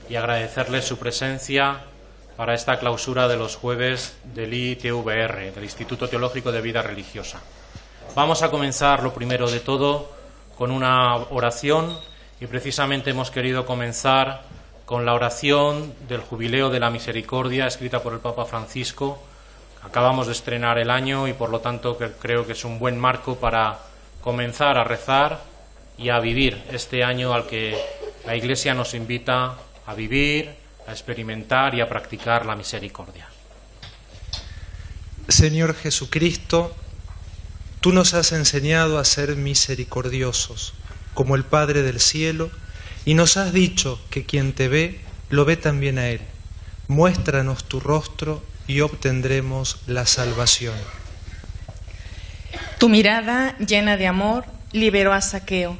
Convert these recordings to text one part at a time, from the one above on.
y agradecerles su presencia para esta clausura de los jueves del ITVR, del Instituto Teológico de Vida Religiosa. Vamos a comenzar, lo primero de todo, con una oración, y precisamente hemos querido comenzar con la oración del Jubileo de la Misericordia, escrita por el Papa Francisco. Acabamos de estrenar el año y, por lo tanto, creo que es un buen marco para comenzar a rezar y a vivir este año al que la Iglesia nos invita a vivir, a experimentar y a practicar la misericordia. Señor Jesucristo, tú nos has enseñado a ser misericordiosos, como el Padre del cielo, y nos has dicho que quien te ve, lo ve también a Él. Muéstranos tu rostro y obtendremos la salvación. Tu mirada llena de amor liberó a Zaqueo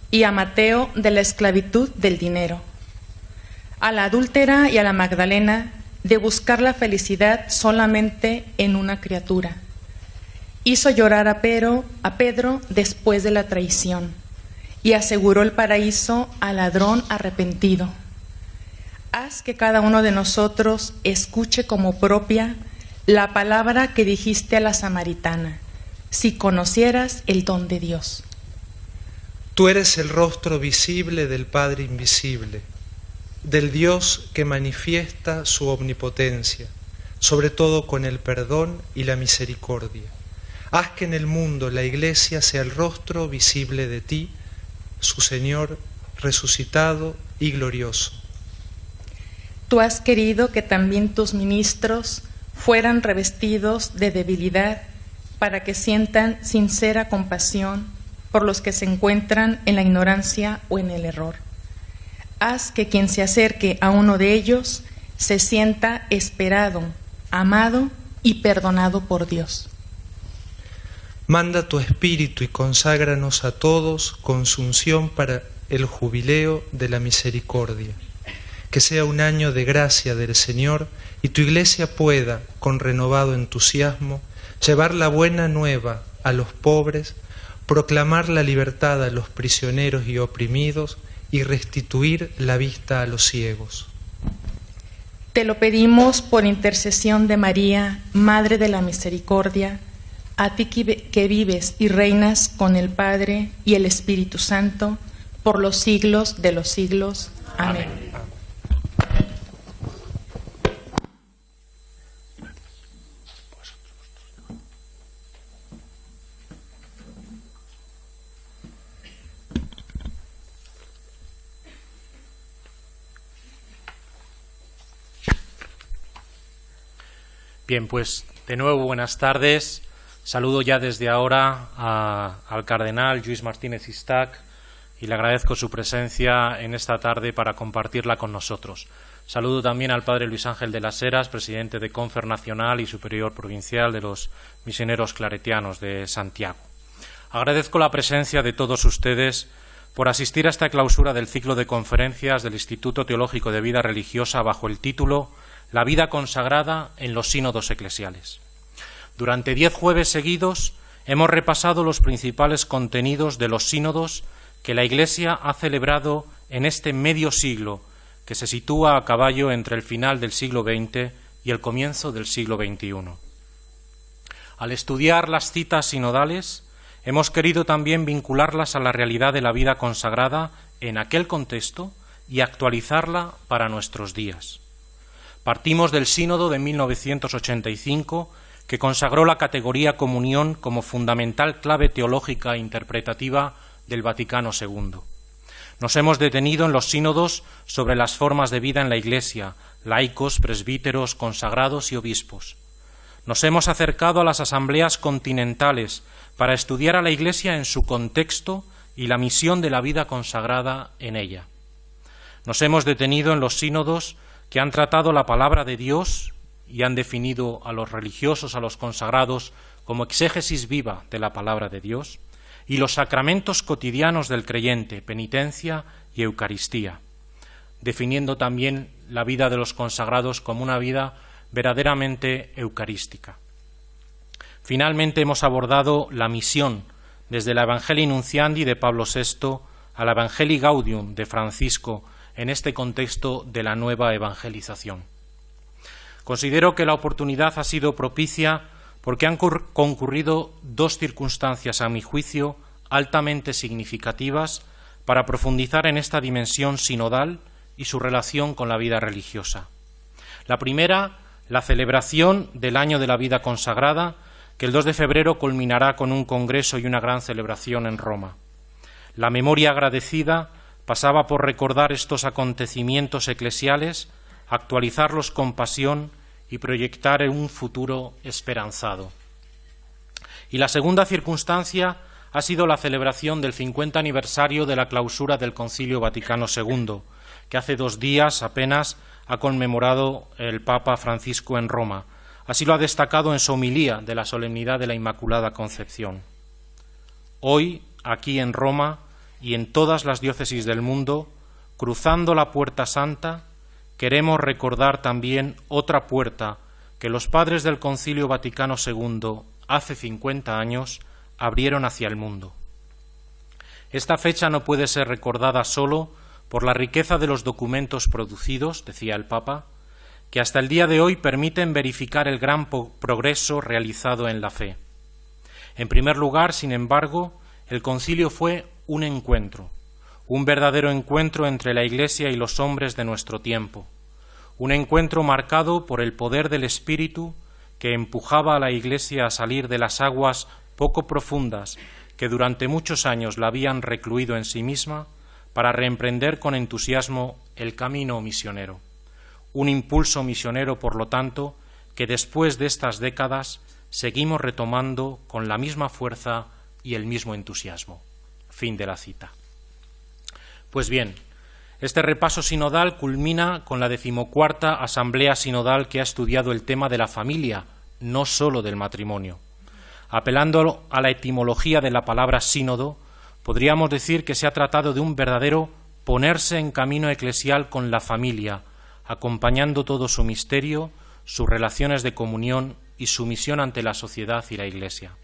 y a Mateo de la esclavitud del dinero, a la adúltera y a la Magdalena de buscar la felicidad solamente en una criatura. Hizo llorar a Pedro después de la traición y aseguró el paraíso al ladrón arrepentido. Haz que cada uno de nosotros escuche como propia la palabra que dijiste a la samaritana: si conocieras el don de Dios. Tú eres el rostro visible del Padre invisible, del Dios que manifiesta su omnipotencia, sobre todo con el perdón y la misericordia. Haz que en el mundo la Iglesia sea el rostro visible de ti, su Señor resucitado y glorioso. Tú has querido que también tus ministros fueran revestidos de debilidad para que sientan sincera compasión por los que se encuentran en la ignorancia o en el error. Haz que quien se acerque a uno de ellos se sienta esperado, amado y perdonado por Dios. Manda tu Espíritu y conságranos a todos con su unción para el jubileo de la misericordia. Que sea un año de gracia del Señor y tu Iglesia pueda, con renovado entusiasmo, llevar la buena nueva a los pobres, proclamar la libertad a los prisioneros y oprimidos y restituir la vista a los ciegos. Te lo pedimos por intercesión de María, Madre de la Misericordia, a ti que vives y reinas con el Padre y el Espíritu Santo, por los siglos de los siglos. Amén. Bien, pues de nuevo buenas tardes. Saludo ya desde ahora al cardenal Lluís Martínez Istach y le agradezco su presencia en esta tarde para compartirla con nosotros. Saludo también al padre Luis Ángel de las Heras, presidente de Confer Nacional y superior provincial de los misioneros claretianos de Santiago. Agradezco la presencia de todos ustedes por asistir a esta clausura del ciclo de conferencias del Instituto Teológico de Vida Religiosa bajo el título La vida consagrada en los sínodos eclesiales. Durante 10 jueves seguidos hemos repasado los principales contenidos de los sínodos que la Iglesia ha celebrado en este medio siglo, que se sitúa a caballo entre el final del siglo XX y el comienzo del siglo XXI. Al estudiar las citas sinodales, hemos querido también vincularlas a la realidad de la vida consagrada en aquel contexto y actualizarla para nuestros días. Partimos del sínodo de 1985, que consagró la categoría comunión como fundamental clave teológica e interpretativa del Vaticano II. Nos hemos detenido en los sínodos sobre las formas de vida en la Iglesia, laicos, presbíteros, consagrados y obispos. Nos hemos acercado a las asambleas continentales para estudiar a la Iglesia en su contexto y la misión de la vida consagrada en ella. Nos hemos detenido en los sínodos que han tratado la palabra de Dios y han definido a los religiosos, a los consagrados, como exégesis viva de la palabra de Dios, y los sacramentos cotidianos del creyente, penitencia y Eucaristía, definiendo también la vida de los consagrados como una vida verdaderamente eucarística. Finalmente hemos abordado la misión desde la Evangelii Nunciandi de Pablo VI a la Evangelii Gaudium de Francisco en este contexto de la nueva evangelización. Considero que la oportunidad ha sido propicia porque han concurrido dos circunstancias, a mi juicio, altamente significativas para profundizar en esta dimensión sinodal y su relación con la vida religiosa. La primera, la celebración del Año de la Vida Consagrada, que el 2 de febrero culminará con un congreso y una gran celebración en Roma. La memoria agradecida pasaba por recordar estos acontecimientos eclesiales, actualizarlos con pasión y proyectar un futuro esperanzado. Y la segunda circunstancia ha sido la celebración del 50 aniversario de la clausura del Concilio Vaticano II, que hace 2 días apenas ha conmemorado el Papa Francisco en Roma. Así lo ha destacado en su homilía de la solemnidad de la Inmaculada Concepción. Hoy, aquí en Roma y en todas las diócesis del mundo, cruzando la Puerta Santa, queremos recordar también otra puerta que los padres del Concilio Vaticano II, hace 50 años, abrieron hacia el mundo. Esta fecha no puede ser recordada solo por la riqueza de los documentos producidos, decía el Papa, que hasta el día de hoy permiten verificar el gran progreso realizado en la fe. En primer lugar, sin embargo, el concilio fue un encuentro, un verdadero encuentro entre la Iglesia y los hombres de nuestro tiempo, un encuentro marcado por el poder del Espíritu que empujaba a la Iglesia a salir de las aguas poco profundas que durante muchos años la habían recluido en sí misma para reemprender con entusiasmo el camino misionero. Un impulso misionero, por lo tanto, que después de estas décadas seguimos retomando con la misma fuerza y el mismo entusiasmo. Fin de la cita. Pues bien, este repaso sinodal culmina con la 14ª Asamblea Sinodal que ha estudiado el tema de la familia, no solo del matrimonio. Apelando a la etimología de la palabra sínodo, podríamos decir que se ha tratado de un verdadero ponerse en camino eclesial con la familia, acompañando todo su misterio, sus relaciones de comunión y su misión ante la sociedad y la Iglesia.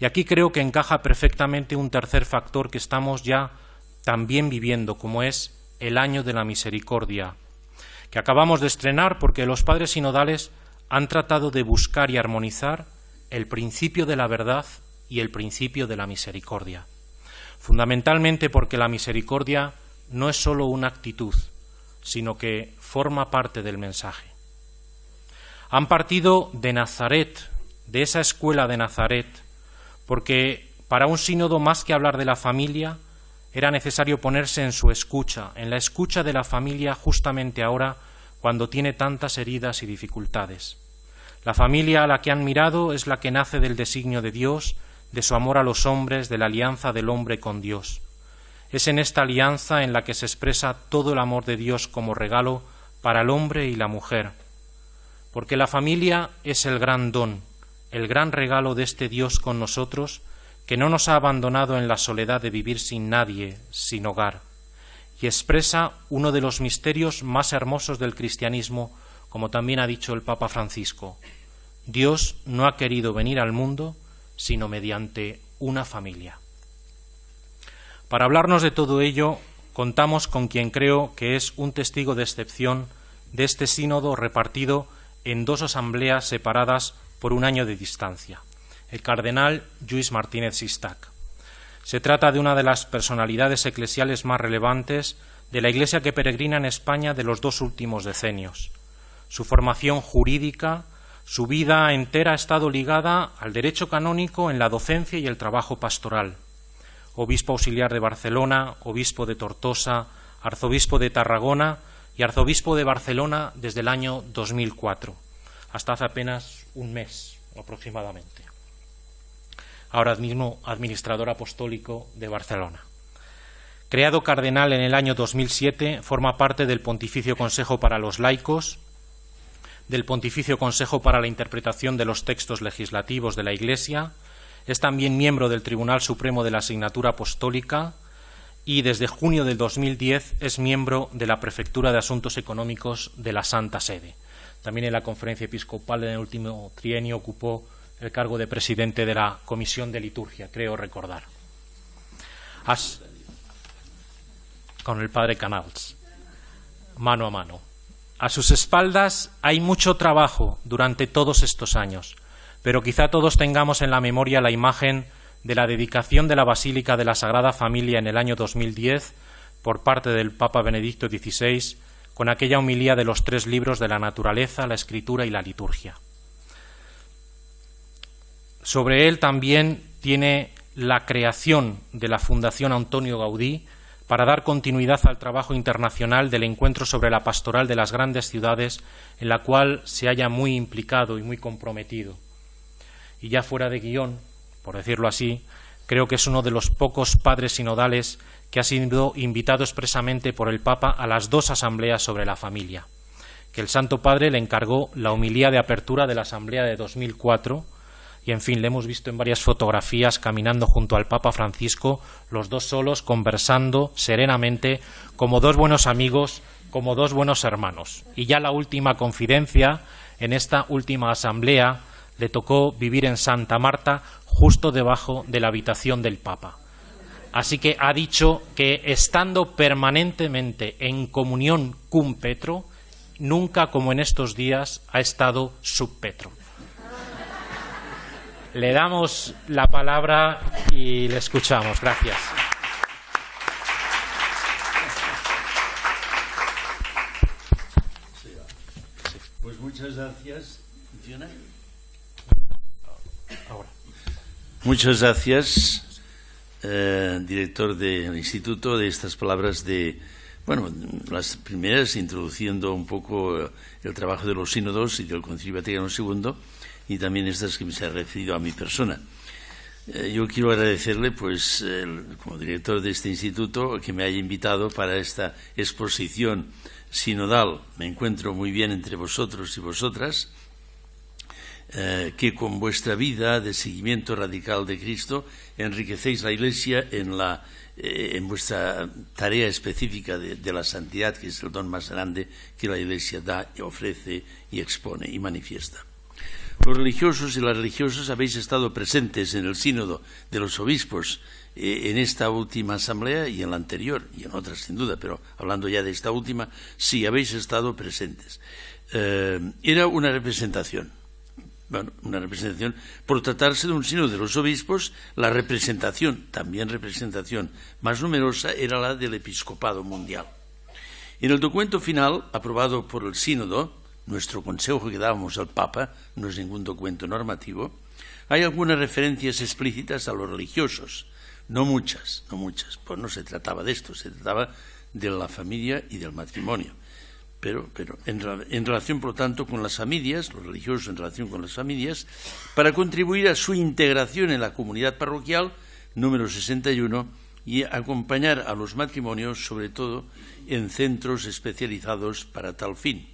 Y aquí creo que encaja perfectamente un tercer factor que estamos ya también viviendo, como es el Año de la Misericordia, que acabamos de estrenar porque los padres sinodales han tratado de buscar y armonizar el principio de la verdad y el principio de la misericordia. Fundamentalmente porque la misericordia no es solo una actitud, sino que forma parte del mensaje. Han partido de Nazaret, de esa escuela de Nazaret, porque para un sínodo, más que hablar de la familia, era necesario ponerse en su escucha, en la escucha de la familia justamente ahora, cuando tiene tantas heridas y dificultades. La familia a la que han mirado es la que nace del designio de Dios, de su amor a los hombres, de la alianza del hombre con Dios. Es en esta alianza en la que se expresa todo el amor de Dios como regalo para el hombre y la mujer, porque la familia es el gran don, el gran regalo de este Dios con nosotros, que no nos ha abandonado en la soledad de vivir sin nadie, sin hogar, y expresa uno de los misterios más hermosos del cristianismo, como también ha dicho el Papa Francisco. Dios no ha querido venir al mundo, sino mediante una familia. Para hablarnos de todo ello, contamos con quien creo que es un testigo de excepción de este sínodo repartido en 2 asambleas separadas por 1 año de distancia, el cardenal Lluís Martínez Sistac. Se trata de una de las personalidades eclesiales más relevantes de la Iglesia que peregrina en España de los 2 últimos decenios. Su formación jurídica, su vida entera ha estado ligada al derecho canónico en la docencia y el trabajo pastoral. Obispo auxiliar de Barcelona, obispo de Tortosa, arzobispo de Tarragona y arzobispo de Barcelona desde el año 2004, hasta hace apenas un mes aproximadamente. Ahora mismo administrador apostólico de Barcelona. Creado cardenal en el año 2007, forma parte del Pontificio Consejo para los Laicos, del Pontificio Consejo para la Interpretación de los Textos Legislativos de la Iglesia. Es también miembro del Tribunal Supremo de la Asignatura Apostólica y desde junio del 2010 es miembro de la Prefectura de Asuntos Económicos de la Santa Sede. También en la Conferencia Episcopal en el último trienio ocupó el cargo de presidente de la Comisión de Liturgia, creo recordar. Con el padre Canals. mano a mano. A sus espaldas hay mucho trabajo durante todos estos años, pero quizá todos tengamos en la memoria la imagen de la dedicación de la Basílica de la Sagrada Familia en el año 2010 por parte del Papa Benedicto XVI, con aquella homilía de los 3 libros de la naturaleza, la escritura y la liturgia. Sobre él también tiene la creación de la Fundación Antonio Gaudí para dar continuidad al trabajo internacional del Encuentro sobre la Pastoral de las Grandes Ciudades, en la cual se haya muy implicado y muy comprometido. Y ya fuera de guión, por decirlo así, creo que es uno de los pocos padres sinodales que ha sido invitado expresamente por el Papa a las 2 asambleas sobre la familia, que el Santo Padre le encargó la homilía de apertura de la asamblea de 2004, y en fin, le hemos visto en varias fotografías caminando junto al Papa Francisco, los 2 solos, conversando serenamente, como 2 buenos amigos, como 2 buenos hermanos. Y ya la última confidencia, en esta última asamblea, le tocó vivir en Santa Marta, justo debajo de la habitación del Papa. Así que ha dicho que estando permanentemente en comunión cum Petro, nunca como en estos días ha estado sub Petro. Le damos la palabra y le escuchamos. Gracias. Pues muchas gracias. ¿Funciona? Ahora. Muchas gracias, director del Instituto, de estas palabras de, bueno, las primeras introduciendo un poco el trabajo de los sínodos y del Concilio Vaticano II, y también estas que se ha referido a mi persona. Yo quiero agradecerle, pues, como director de este instituto, que me haya invitado para esta exposición sinodal. Me encuentro muy bien entre vosotros y vosotras, que con vuestra vida de seguimiento radical de Cristo enriquecéis la Iglesia en vuestra tarea específica de la santidad, que es el don más grande que la Iglesia da, y ofrece y expone y manifiesta. Los religiosos y las religiosas habéis estado presentes en el sínodo de los obispos en esta última asamblea y en la anterior, y en otras sin duda, pero hablando ya de esta última, sí, habéis estado presentes. Era una representación. Bueno, una representación, por tratarse de un sínodo de los obispos, la representación, también representación más numerosa, era la del episcopado mundial. En el documento final, aprobado por el sínodo, nuestro consejo que dábamos al Papa, no es ningún documento normativo, hay algunas referencias explícitas a los religiosos, no muchas, pues no se trataba de esto, se trataba de la familia y del matrimonio. Pero en relación, por lo tanto, con las familias, los religiosos en relación con las familias, para contribuir a su integración en la comunidad parroquial, número 61, y acompañar a los matrimonios, sobre todo, en centros especializados para tal fin,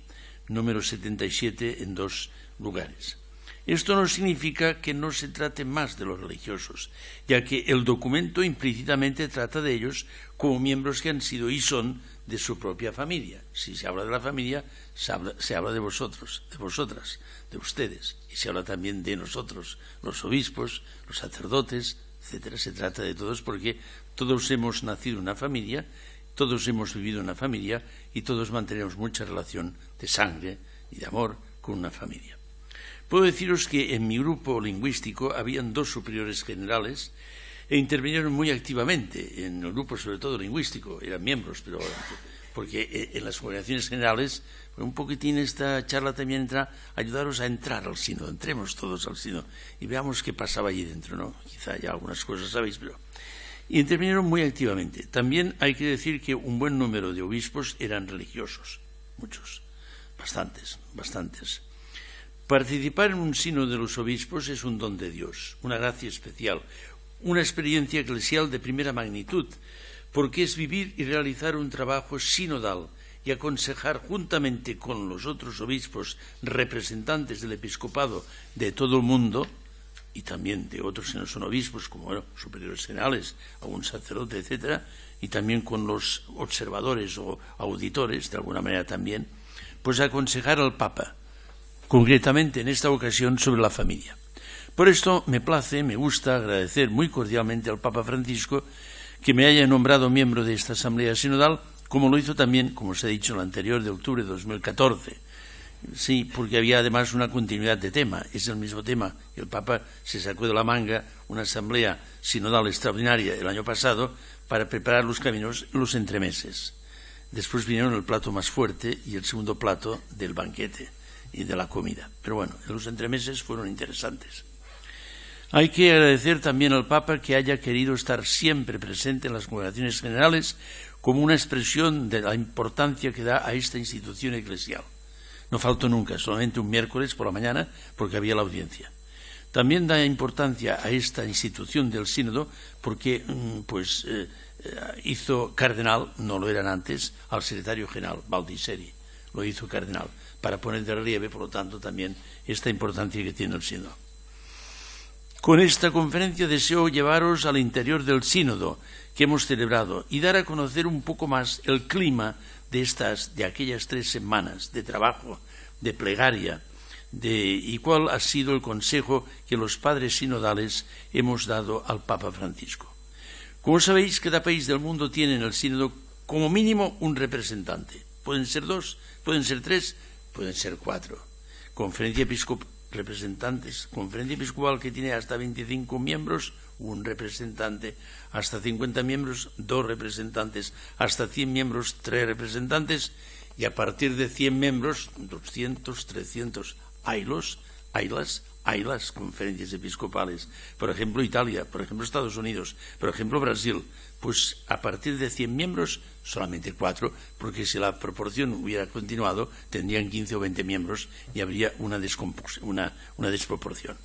número 77, en 2 lugares. Esto no significa que no se trate más de los religiosos, ya que el documento implícitamente trata de ellos como miembros que han sido y son de su propia familia. Si se habla de la familia, se habla de vosotros, de vosotras, de ustedes, y se habla también de nosotros, los obispos, los sacerdotes, etcétera. Se trata de todos porque todos hemos nacido en una familia, todos hemos vivido en una familia y todos mantenemos mucha relación de sangre y de amor con una familia. Puedo deciros que en mi grupo lingüístico habían 2 superiores generales e intervinieron muy activamente en el grupo, sobre todo lingüístico, eran miembros, pero porque en las congregaciones generales, un poquitín esta charla también entra, ayudaros a entrar al sínodo, entremos todos al sínodo y veamos qué pasaba allí dentro, ¿no? Quizá ya algunas cosas sabéis, pero y intervinieron muy activamente. También hay que decir que un buen número de obispos eran religiosos, muchos, bastantes. Participar en un sínodo de los obispos es un don de Dios, una gracia especial, una experiencia eclesial de primera magnitud, porque es vivir y realizar un trabajo sinodal y aconsejar juntamente con los otros obispos representantes del episcopado de todo el mundo, y también de otros que no son obispos, como superiores generales, algún sacerdote, etcétera, y también con los observadores o auditores, de alguna manera también, pues aconsejar al Papa, concretamente en esta ocasión sobre la familia. Por esto me gusta agradecer muy cordialmente al Papa Francisco que me haya nombrado miembro de esta Asamblea Sinodal como lo hizo también, como se ha dicho, el anterior de octubre de 2014. Sí, porque había además una continuidad de tema. Es el mismo tema. El Papa se sacó de la manga una asamblea sinodal extraordinaria el año pasado para preparar los caminos, los entremeses. Después vinieron el plato más fuerte y el segundo plato del banquete y de la comida. Pero bueno, los entremeses fueron interesantes. Hay que agradecer también al Papa que haya querido estar siempre presente en las congregaciones generales como una expresión de la importancia que da a esta institución eclesial. No faltó nunca, solamente un miércoles por la mañana, porque había la audiencia. También da importancia a esta institución del sínodo porque hizo cardenal, no lo eran antes, al secretario general, Baldisseri, lo hizo cardenal, para poner de relieve, por lo tanto, también esta importancia que tiene el sínodo. Con esta conferencia deseo llevaros al interior del sínodo que hemos celebrado y dar a conocer un poco más el clima de aquellas 3 semanas de trabajo, de plegaria, y cuál ha sido el consejo que los padres sinodales hemos dado al Papa Francisco. Como sabéis, cada país del mundo tiene en el sínodo como mínimo un representante. Pueden ser 2, pueden ser 3, pueden ser 4. Conferencia episcopal, representantes. Conferencia episcopal que tiene hasta 25 miembros, un representante. Hasta 50 miembros, 2 representantes. Hasta 100 miembros, 3 representantes. Y a partir de 100 miembros, 200, 300. Hay las conferencias episcopales. Por ejemplo, Italia, por ejemplo, Estados Unidos, por ejemplo, Brasil. Pues a partir de 100 miembros, solamente 4, porque si la proporción hubiera continuado, tendrían 15 o 20 miembros y habría una desproporción.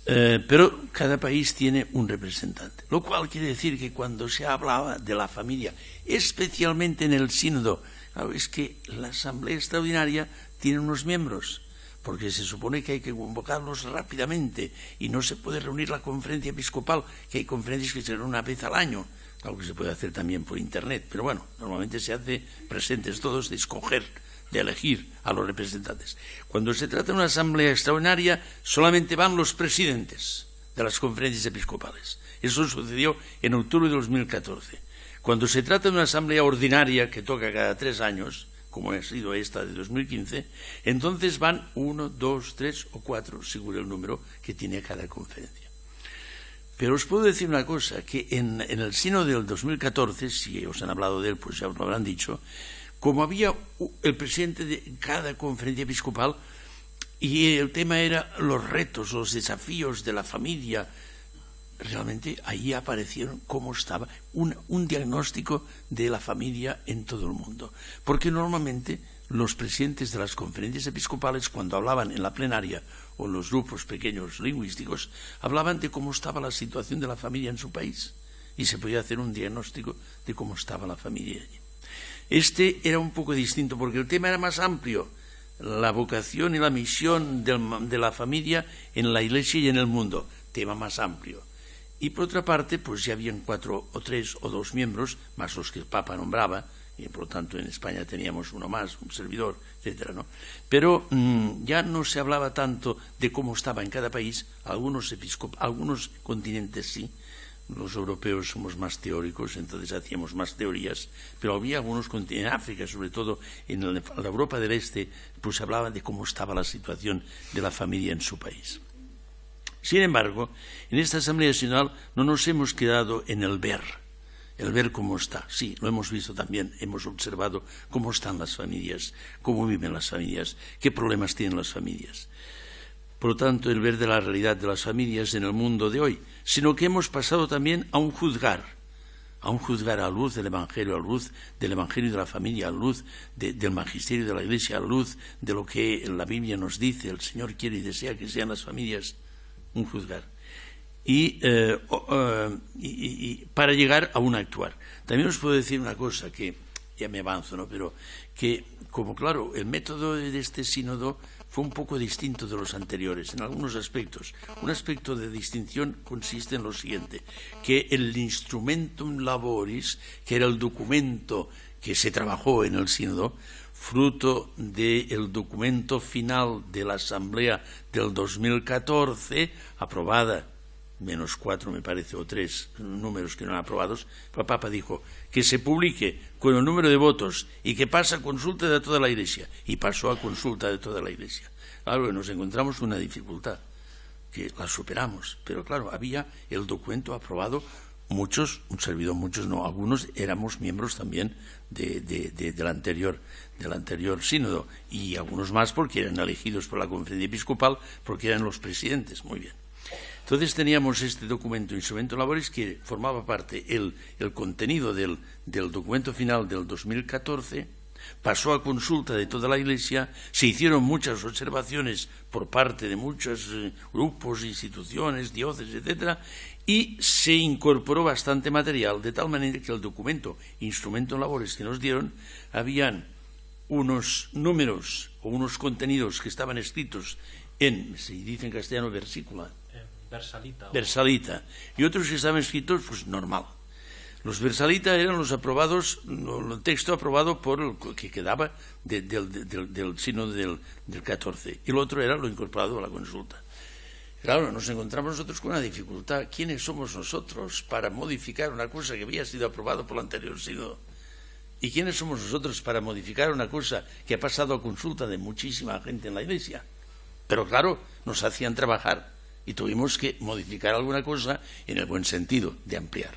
Pero cada país tiene un representante, lo cual quiere decir que cuando se hablaba de la familia, especialmente en el sínodo, claro, es que la asamblea extraordinaria tiene unos miembros, porque se supone que hay que convocarlos rápidamente y no se puede reunir la conferencia episcopal, que hay conferencias que se reúnen una vez al año, algo que se puede hacer también por internet, pero bueno, normalmente se hace presentes todos, de escoger, de elegir a los representantes. Cuando se trata de una asamblea extraordinaria, solamente van los presidentes de las conferencias episcopales. Eso sucedió en octubre de 2014. Cuando se trata de una asamblea ordinaria que toca cada 3 años, como ha sido esta de 2015, entonces van 1, 2, 3 o 4, según el número que tiene cada conferencia. Pero os puedo decir una cosa, que en el sínodo del 2014, si os han hablado de él, pues ya os lo habrán dicho, como había el presidente de cada conferencia episcopal, y el tema era los retos, los desafíos de la familia, realmente ahí aparecieron cómo estaba un diagnóstico de la familia en todo el mundo. Porque normalmente los presidentes de las conferencias episcopales, cuando hablaban en la plenaria o en los grupos pequeños lingüísticos, hablaban de cómo estaba la situación de la familia en su país y se podía hacer un diagnóstico de cómo estaba la familia allí. Este era un poco distinto porque el tema era más amplio, la vocación y la misión de la familia en la Iglesia y en el mundo, tema más amplio. Y por otra parte, pues ya habían 4 o 3 o 2 miembros, más los que el Papa nombraba, y por lo tanto en España teníamos uno más, un servidor, etcétera, ¿no? Pero ya no se hablaba tanto de cómo estaba en cada país, algunos continentes sí, los europeos somos más teóricos, entonces hacíamos más teorías, pero había algunos continentes, en África sobre todo, en la Europa del Este, pues se hablaba de cómo estaba la situación de la familia en su país. Sin embargo, en esta Asamblea Sinodal no nos hemos quedado en el ver cómo está. Sí, lo hemos visto también, hemos observado cómo están las familias, cómo viven las familias, qué problemas tienen las familias. Por lo tanto, el ver de la realidad de las familias en el mundo de hoy, sino que hemos pasado también a un juzgar a la luz del Evangelio, a la luz del Evangelio de la familia, a la luz del magisterio de la Iglesia, a la luz de lo que la Biblia nos dice, el Señor quiere y desea que sean las familias, un juzgar. Y para llegar a un actuar. También os puedo decir una cosa, que ya me avanzo, ¿no? Pero que, como claro, el método de este sínodo fue un poco distinto de los anteriores en algunos aspectos. Un aspecto de distinción consiste en lo siguiente, que el instrumentum laboris, que era el documento que se trabajó en el sínodo, fruto del documento final de la Asamblea del 2014, aprobada -4 me parece, o 3 números que no han aprobados, el Papa dijo que se publique con el número de votos y que pase a consulta de toda la Iglesia, y pasó a consulta de toda la Iglesia. Claro que nos encontramos con una dificultad, que la superamos, pero claro, había el documento aprobado, muchos, un servidor, muchos no, algunos éramos miembros también del anterior sínodo, y algunos más porque eran elegidos por la conferencia episcopal, porque eran los presidentes, muy bien. Entonces teníamos este documento, Instrumento Laboris, que formaba parte, el contenido del documento final del 2014, pasó a consulta de toda la Iglesia, se hicieron muchas observaciones por parte de muchos grupos, instituciones, diócesis, etcétera, y se incorporó bastante material, de tal manera que el documento Instrumento Laboris que nos dieron, habían unos números o unos contenidos que estaban escritos en, se dice en castellano, Versalita, y otros que estaban escritos, pues normal. Los Versalita eran los aprobados, el texto aprobado por el que quedaba del sínodo del 14, y el otro era lo incorporado a la consulta. Claro, nos encontramos nosotros con una dificultad. ¿Quiénes somos nosotros para modificar una cosa que había sido aprobada por el anterior sínodo? ¿Y quiénes somos nosotros para modificar una cosa que ha pasado a consulta de muchísima gente en la Iglesia? Pero claro, nos hacían trabajar y tuvimos que modificar alguna cosa en el buen sentido de ampliar.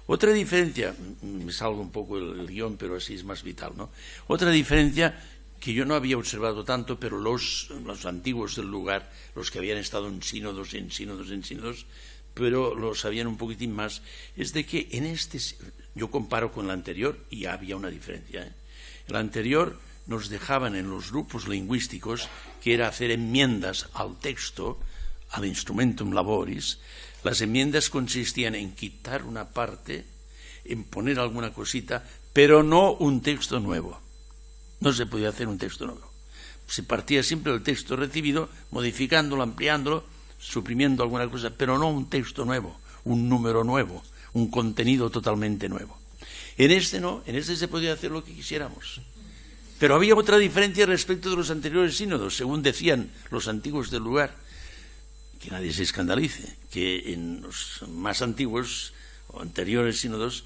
Otra diferencia, me salgo un poco el guión, pero así es más vital, ¿no? Otra diferencia que yo no había observado tanto, pero los antiguos del lugar, los que habían estado en sínodos, pero lo sabían un poquitín más, es de que en este, yo comparo con el anterior y había una diferencia, ¿eh? El anterior nos dejaban en los grupos lingüísticos, que era hacer enmiendas al texto, al Instrumentum Laboris. Las enmiendas consistían en quitar una parte, en poner alguna cosita, pero no un texto nuevo. No se podía hacer un texto nuevo. Se partía siempre del texto recibido, modificándolo, ampliándolo, suprimiendo alguna cosa, pero no un texto nuevo, un número nuevo, un contenido totalmente nuevo. En este no, en este se podía hacer lo que quisiéramos. Pero había otra diferencia respecto de los anteriores sínodos, según decían los antiguos del lugar, que nadie se escandalice, que en los más antiguos o anteriores sínodos,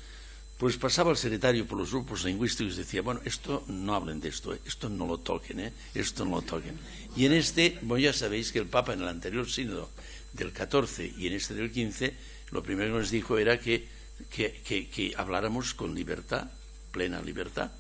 pues pasaba el secretario por los grupos lingüísticos y decía, bueno, esto no hablen de esto, esto no lo toquen, esto no lo toquen. Y en este, bueno, ya sabéis que el Papa en el anterior sínodo del 14 y en este del 15, lo primero que nos dijo era que habláramos con libertad, plena libertad,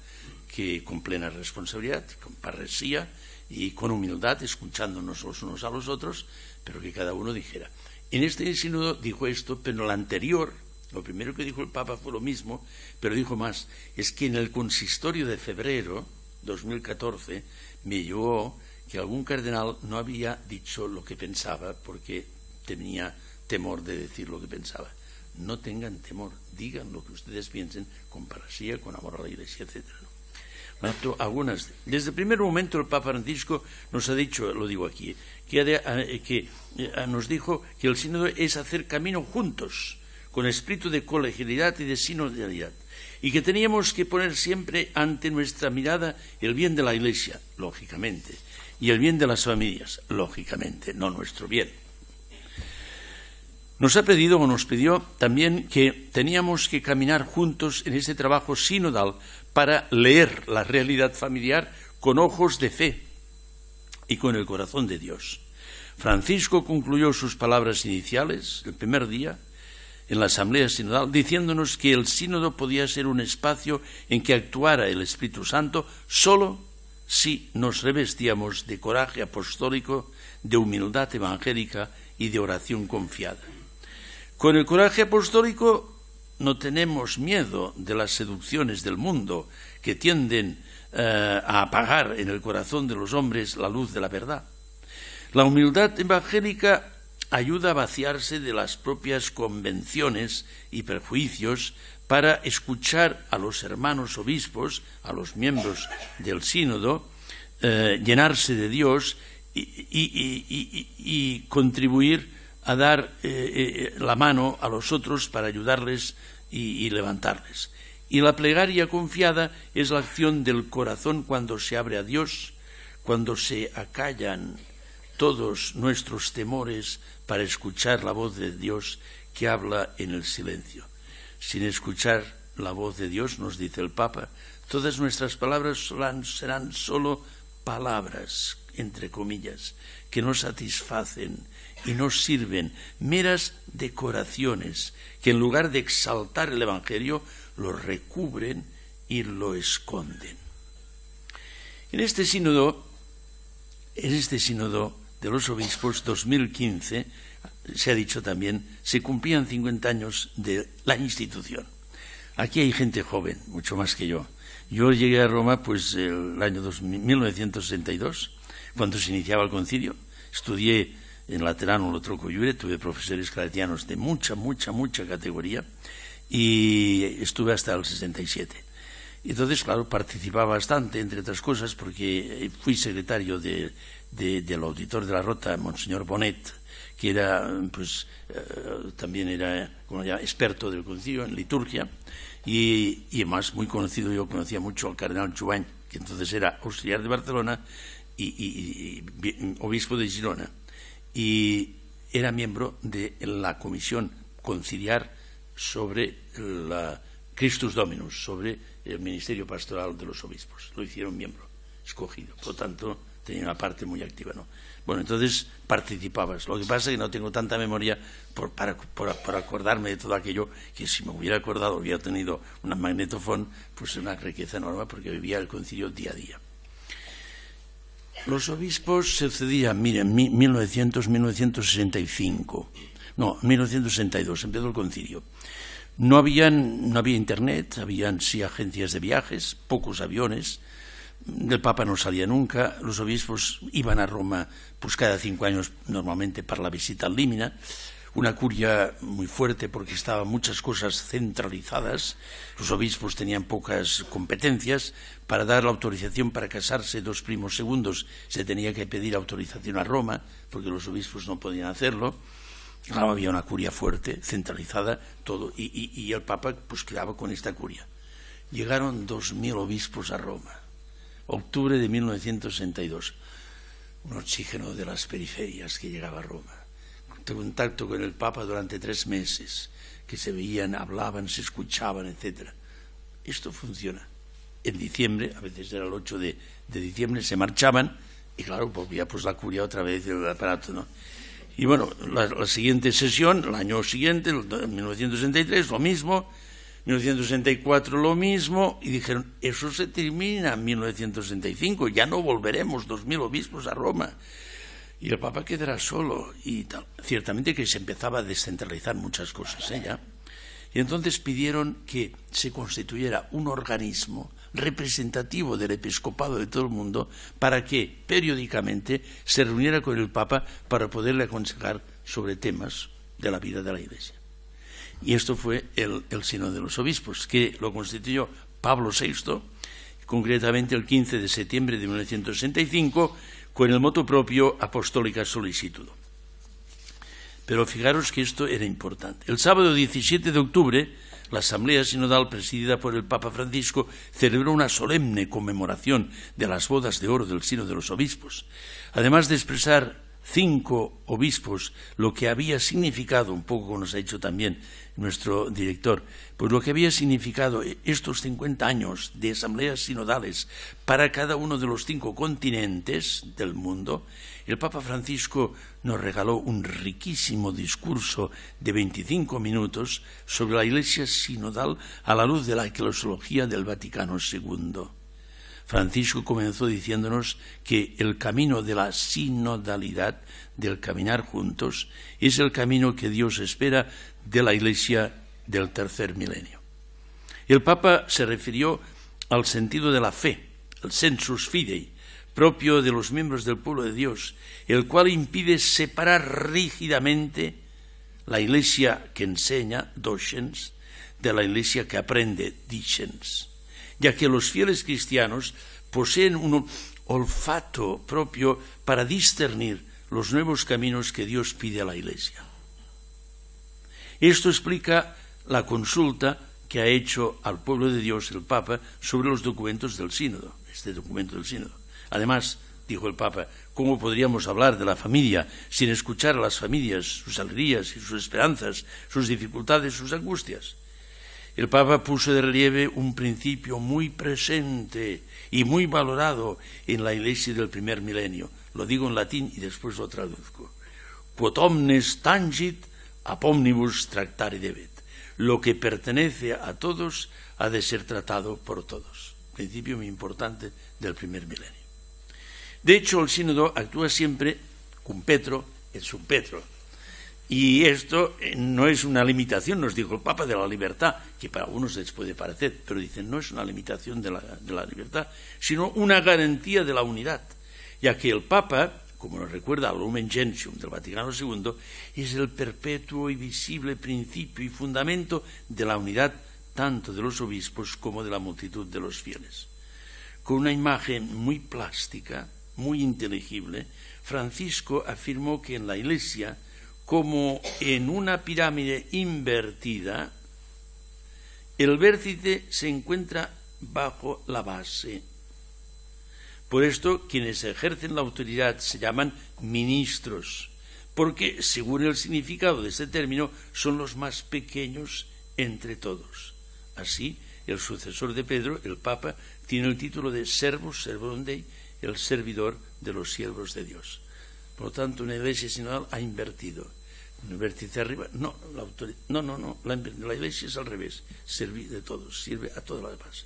que con plena responsabilidad, con parresía y con humildad, escuchándonos los unos a los otros, pero que cada uno dijera. En este sínodo dijo esto, pero en el anterior, lo primero que dijo el Papa fue lo mismo, pero dijo más, es que en el consistorio de febrero 2014 me llegó que algún cardenal no había dicho lo que pensaba porque tenía temor de decir lo que pensaba. No tengan temor, digan lo que ustedes piensen con parresía, con amor a la Iglesia, etc. Desde el primer momento el Papa Francisco nos ha dicho, lo digo aquí, que nos dijo que el sínodo es hacer camino juntos, con espíritu de colegialidad y de sinodalidad, y que teníamos que poner siempre ante nuestra mirada el bien de la Iglesia, lógicamente, y el bien de las familias, lógicamente, no nuestro bien. Nos ha pedido o nos pidió también que teníamos que caminar juntos en este trabajo sinodal para leer la realidad familiar con ojos de fe y con el corazón de Dios. Francisco concluyó sus palabras iniciales el primer día en la Asamblea Sinodal diciéndonos que el sínodo podía ser un espacio en que actuara el Espíritu Santo solo si nos revestíamos de coraje apostólico, de humildad evangélica y de oración confiada. Con el coraje apostólico no tenemos miedo de las seducciones del mundo que tienden a apagar en el corazón de los hombres la luz de la verdad. La humildad evangélica ayuda a vaciarse de las propias convenciones y prejuicios para escuchar a los hermanos obispos, a los miembros del sínodo, llenarse de Dios y contribuir a dar la mano a los otros para ayudarles y levantarles. Y la plegaria confiada es la acción del corazón cuando se abre a Dios, cuando se acallan todos nuestros temores para escuchar la voz de Dios que habla en el silencio. Sin escuchar la voz de Dios, nos dice el Papa, todas nuestras palabras serán solo palabras, entre comillas, que no satisfacen y no sirven, meras decoraciones, que en lugar de exaltar el Evangelio, lo recubren y lo esconden. En este sínodo de los obispos 2015, se ha dicho también, se cumplían 50 años de la institución. Aquí hay gente joven, mucho más que yo. Yo llegué a Roma pues el año 1962, cuando se iniciaba el concilio. Estudié en Laterano Lo Troco Iure, tuve profesores claretianos de mucha categoría y estuve hasta el 67. Entonces, claro, participaba bastante, entre otras cosas, porque fui secretario del auditor de la Rota, Monseñor Bonet, que era, pues, también era, como ya, experto del concilio en liturgia, y además muy conocido, yo conocía mucho al cardenal Juvany, que entonces era auxiliar de Barcelona y obispo de Girona, y era miembro de la comisión conciliar sobre la Christus Dominus, sobre el ministerio pastoral de los obispos. Lo hicieron miembro, escogido, por lo tanto tenía una parte muy activa, ¿no? Bueno, entonces participabas. Lo que pasa es que no tengo tanta memoria por acordarme de todo aquello, que si me hubiera acordado, hubiera tenido un magnetofón, pues una riqueza enorme, porque vivía el concilio día a día. Los obispos sucedían, miren, 1965, no, 1962, empezó el concilio. No había internet, habían sí agencias de viajes, pocos aviones, del Papa no salía nunca, los obispos iban a Roma pues cada 5 años normalmente para la visita al Límina, una curia muy fuerte porque estaban muchas cosas centralizadas, los obispos tenían pocas competencias, para dar la autorización para casarse 2 primos segundos se tenía que pedir autorización a Roma, porque los obispos no podían hacerlo. Claro, había una curia fuerte, centralizada, todo, y el Papa pues quedaba con esta curia. Llegaron 2.000 obispos a Roma, octubre de 1962, un oxígeno de las periferias que llegaba a Roma, contacto con el Papa durante 3 meses, que se veían, hablaban, se escuchaban, etc. Esto funciona. En diciembre, a veces era el 8 de diciembre, se marchaban, y claro, volvía pues la curia otra vez, el aparato, ¿no? Y bueno, la siguiente sesión, el año siguiente, en 1963, lo mismo, 1964 lo mismo, y dijeron, eso se termina en 1965, ya no volveremos 2.000 obispos a Roma, y el Papa quedará solo, y tal. Ciertamente que se empezaba a descentralizar muchas cosas, ya. Y entonces pidieron que se constituyera un organismo representativo del episcopado de todo el mundo para que periódicamente se reuniera con el Papa para poderle aconsejar sobre temas de la vida de la Iglesia. Y esto fue el Sínodo de los Obispos, que lo constituyó Pablo VI, concretamente el 15 de septiembre de 1965, con el motu propio Apostólica Solicitudo. Pero fijaros que esto era importante. El sábado 17 de octubre, la Asamblea Sinodal, presidida por el Papa Francisco, celebró una solemne conmemoración de las bodas de oro del Sínodo de los Obispos. Además de expresar 5 obispos lo que había significado, un poco como nos ha dicho también nuestro director, pues lo que había significado estos 50 años de asambleas sinodales para cada uno de los 5 continentes del mundo, el Papa Francisco nos regaló un riquísimo discurso de 25 minutos sobre la Iglesia sinodal a la luz de la eclesiología del Vaticano II. Francisco comenzó diciéndonos que el camino de la sinodalidad, del caminar juntos, es el camino que Dios espera de la Iglesia del tercer milenio. El Papa se refirió al sentido de la fe, el sensus fidei, propio de los miembros del pueblo de Dios, el cual impide separar rígidamente la Iglesia que enseña, docens, de la Iglesia que aprende, dicens, ya que los fieles cristianos poseen un olfato propio para discernir los nuevos caminos que Dios pide a la Iglesia. Esto explica la consulta que ha hecho al pueblo de Dios el Papa sobre los documentos del Sínodo, este documento del Sínodo. Además, dijo el Papa, ¿cómo podríamos hablar de la familia sin escuchar a las familias, sus alegrías y sus esperanzas, sus dificultades, sus angustias? El Papa puso de relieve un principio muy presente y muy valorado en la Iglesia del primer milenio. Lo digo en latín y después lo traduzco. Quod omnes tangit, ab omnibus tractare debet. Lo que pertenece a todos ha de ser tratado por todos. Principio muy importante del primer milenio. De hecho, el sínodo actúa siempre cum petro et sub petro. Y esto no es una limitación, nos dijo el Papa, de la libertad, que para algunos les puede parecer, pero dicen no es una limitación de la libertad, sino una garantía de la unidad, ya que el Papa, como nos recuerda el Lumen Gentium del Vaticano II, es el perpetuo y visible principio y fundamento de la unidad tanto de los obispos como de la multitud de los fieles. Con una imagen muy plástica, muy inteligible, Francisco afirmó que en la Iglesia, como en una pirámide invertida, el vértice se encuentra bajo la base. Por esto, quienes ejercen la autoridad se llaman ministros, porque, según el significado de este término, son los más pequeños entre todos. Así, el sucesor de Pedro, el Papa, tiene el título de servus servorum Dei, el servidor de los siervos de Dios. Por lo tanto, una iglesia sinodal ha invertido. Un vértice arriba, no, la iglesia es al revés, sirve de todos, sirve a toda la base.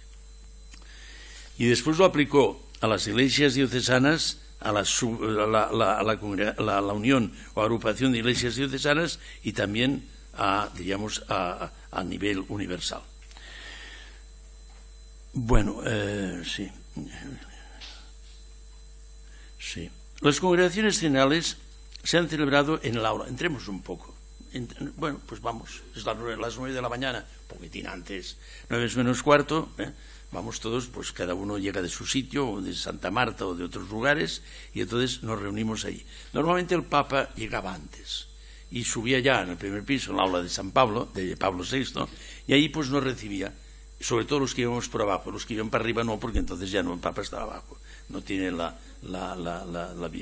Y después lo aplicó a las iglesias diocesanas, a la unión o agrupación de iglesias diocesanas y también a nivel universal. Bueno, sí. Las congregaciones generales se han celebrado en el aula. Entremos un poco. Bueno, pues vamos. Es las 9 de la mañana, un poquitín antes, 9 menos cuarto. Vamos todos, pues cada uno llega de su sitio, o de Santa Marta o de otros lugares, y entonces nos reunimos ahí. Normalmente el Papa llegaba antes y subía ya en el primer piso, en el aula de San Pablo, de Pablo VI, y ahí pues nos recibía, sobre todo los que íbamos por abajo. Los que iban para arriba no, porque entonces ya no, el Papa estaba abajo, no tiene la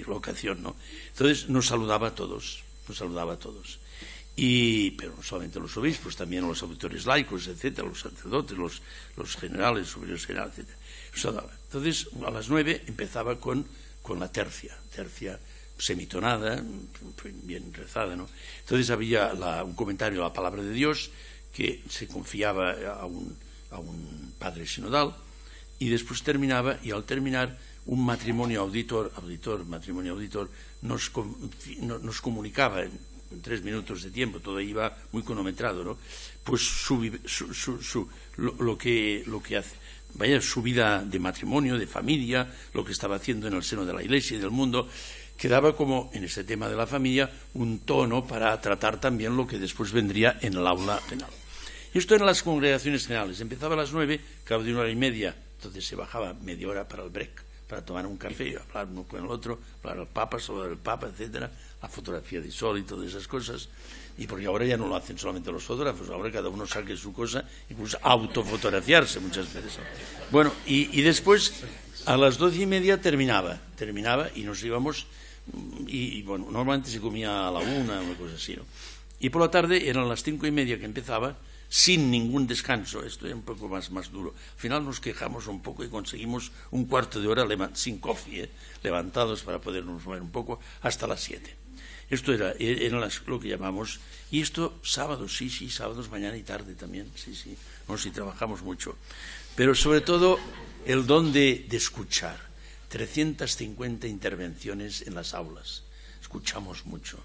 ocasión, ¿no? Entonces nos saludaba a todos. Pero no solamente los obispos, también los autores laicos, etcétera, los sacerdotes, los generales, superiores generales, etcétera. Entonces, a las 9 empezaba con la tercia semitonada, bien rezada, ¿no? Entonces había un comentario a la palabra de Dios que se confiaba a un padre sinodal, y después terminaba, y al terminar, un matrimonio auditor nos comunicaba en 3 minutos de tiempo, todo iba muy cronometrado, ¿no? Pues lo que hace, su vida de matrimonio, de familia, lo que estaba haciendo en el seno de la Iglesia y del mundo, quedaba como en este tema de la familia un tono para tratar también lo que después vendría en el aula general. Y esto en las congregaciones generales. Empezaba a las 9, cabo de 1h30, entonces se bajaba media hora para el break, para tomar un café, hablar uno con el otro, hablar al Papa, sobre el Papa, etcétera, la fotografía de sol y todas esas cosas. Y porque ahora ya no lo hacen solamente los fotógrafos, ahora cada uno saque su cosa, incluso autofotografiarse muchas veces. Bueno, y después a las 12:30 terminaba y nos íbamos, y bueno, normalmente se comía a la 1, una cosa así, ¿no? Y por la tarde eran las 5:30 que empezaba, sin ningún descanso. Esto es un poco más duro. Al final nos quejamos un poco y conseguimos un cuarto de hora sin coffee, levantados para podernos mover un poco, hasta las 7. Esto era lo que llamamos, y esto sábados, sí, sábados, mañana y tarde también, sí, no, sí, trabajamos mucho. Pero sobre todo el don de escuchar, 350 intervenciones en las aulas, escuchamos mucho.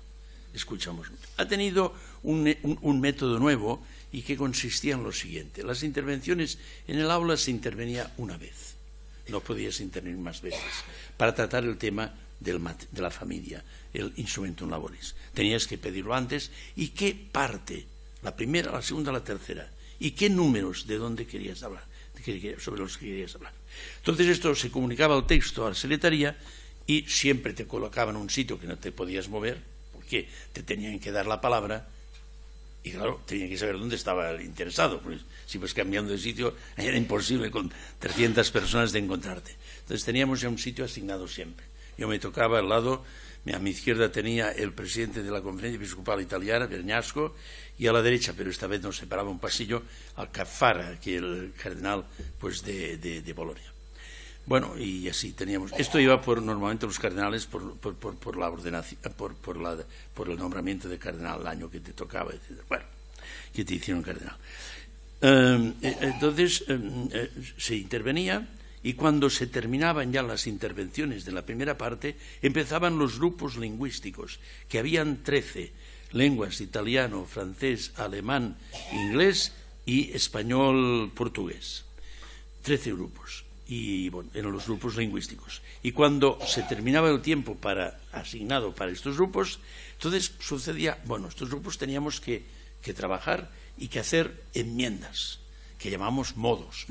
Ha tenido un método nuevo, y que consistía en lo siguiente: las intervenciones en el aula se intervenía una vez, no podías intervenir más veces, para tratar el tema de la familia, el instrumentum laboris. Tenías que pedirlo antes, y qué parte, la primera, la segunda, la tercera, y qué números, de dónde querías hablar, sobre los que querías hablar. Entonces esto se comunicaba al texto a la secretaría, y siempre te colocaban en un sitio que no te podías mover, porque te tenían que dar la palabra. Y claro, tenía que saber dónde estaba el interesado, pues si vas cambiando de sitio era imposible con 300 personas de encontrarte. Entonces teníamos ya un sitio asignado siempre. Yo me tocaba al lado, a mi izquierda tenía el presidente de la Conferencia Episcopal Italiana, Bergnasco, y a la derecha, pero esta vez nos separaba un pasillo, al Caffarra, que era el cardenal pues de Bolonia. Bueno, y así teníamos. Esto iba normalmente los cardenales por la ordenación, por el nombramiento de cardenal, el año que te tocaba, etc. Bueno, que te hicieron cardenal. Entonces se intervenía, y cuando se terminaban ya las intervenciones de la primera parte, empezaban los grupos lingüísticos, que habían 13 lenguas: italiano, francés, alemán, inglés y español, portugués. 13 grupos. Y bueno, eran los grupos lingüísticos. Y cuando se terminaba el tiempo asignado para estos grupos, entonces sucedía, bueno, estos grupos teníamos que trabajar y que hacer enmiendas, que llamamos modos.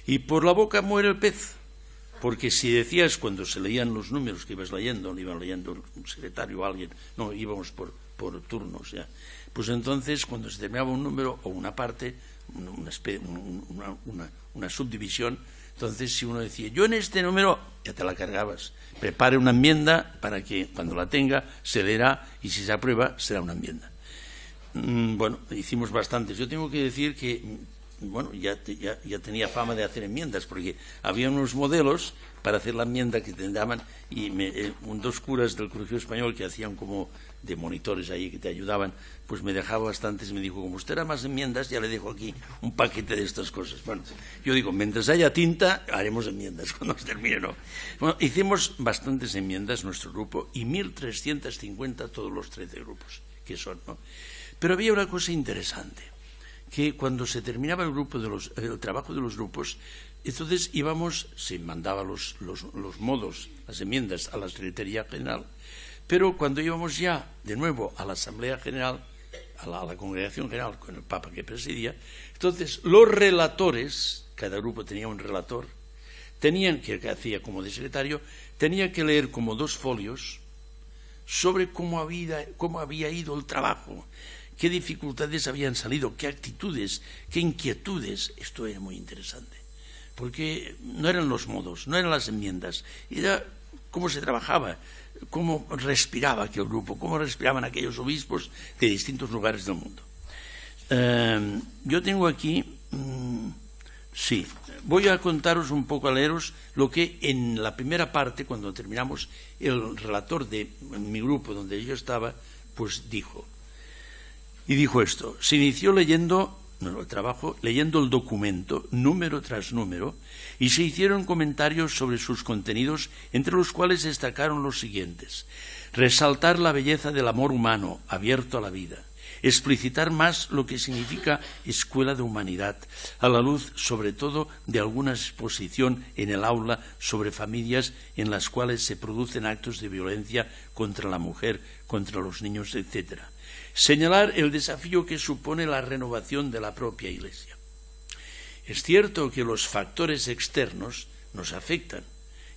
Y por la boca muere el pez, porque si decías, cuando se leían los números que ibas leyendo, lo iban leyendo un secretario o alguien, no, íbamos por turnos ya, pues entonces cuando se terminaba un número o una parte, una subdivisión, entonces si uno decía, yo en este número, ya te la cargabas, prepare una enmienda para que cuando la tenga se leerá, y si se aprueba será una enmienda. Bueno, hicimos bastantes. Yo tengo que decir que bueno, ya tenía fama de hacer enmiendas, porque había unos modelos para hacer la enmienda que te daban, y dos curas del Colegio Español que hacían como de monitores ahí, que te ayudaban, pues me dejaba bastantes, me dijo, como usted hará más enmiendas, ya le dejo aquí un paquete de estas cosas. Bueno, yo digo, mientras haya tinta, haremos enmiendas, cuando se termine, ¿no? Bueno, hicimos bastantes enmiendas nuestro grupo, y 1.350 todos los 13 grupos que son, ¿no? Pero había una cosa interesante, que cuando se terminaba el trabajo de los grupos, entonces se mandaba los modos, las enmiendas a la Secretaría General, pero cuando íbamos ya de nuevo a la Asamblea General, a la Congregación General, con el Papa que presidía, entonces los relatores, cada grupo tenía un relator, que hacía como de secretario, tenía que leer como 2 folios sobre cómo había ido el trabajo, qué dificultades habían salido, qué actitudes, qué inquietudes. Esto era muy interesante, porque no eran los modos, no eran las enmiendas, era cómo se trabajaba, cómo respiraba aquel grupo, cómo respiraban aquellos obispos de distintos lugares del mundo. Yo tengo aquí, voy a contaros un poco, a leeros lo que en la primera parte, cuando terminamos, el relator de mi grupo donde yo estaba, pues dijo. Y dijo esto: se inició leyendo el documento, número tras número, y se hicieron comentarios sobre sus contenidos, entre los cuales destacaron los siguientes: resaltar la belleza del amor humano, abierto a la vida; explicitar más lo que significa escuela de humanidad, a la luz, sobre todo, de alguna exposición en el aula sobre familias en las cuales se producen actos de violencia contra la mujer, contra los niños, etc. Señalar el desafío que supone la renovación de la propia Iglesia. Es cierto que los factores externos nos afectan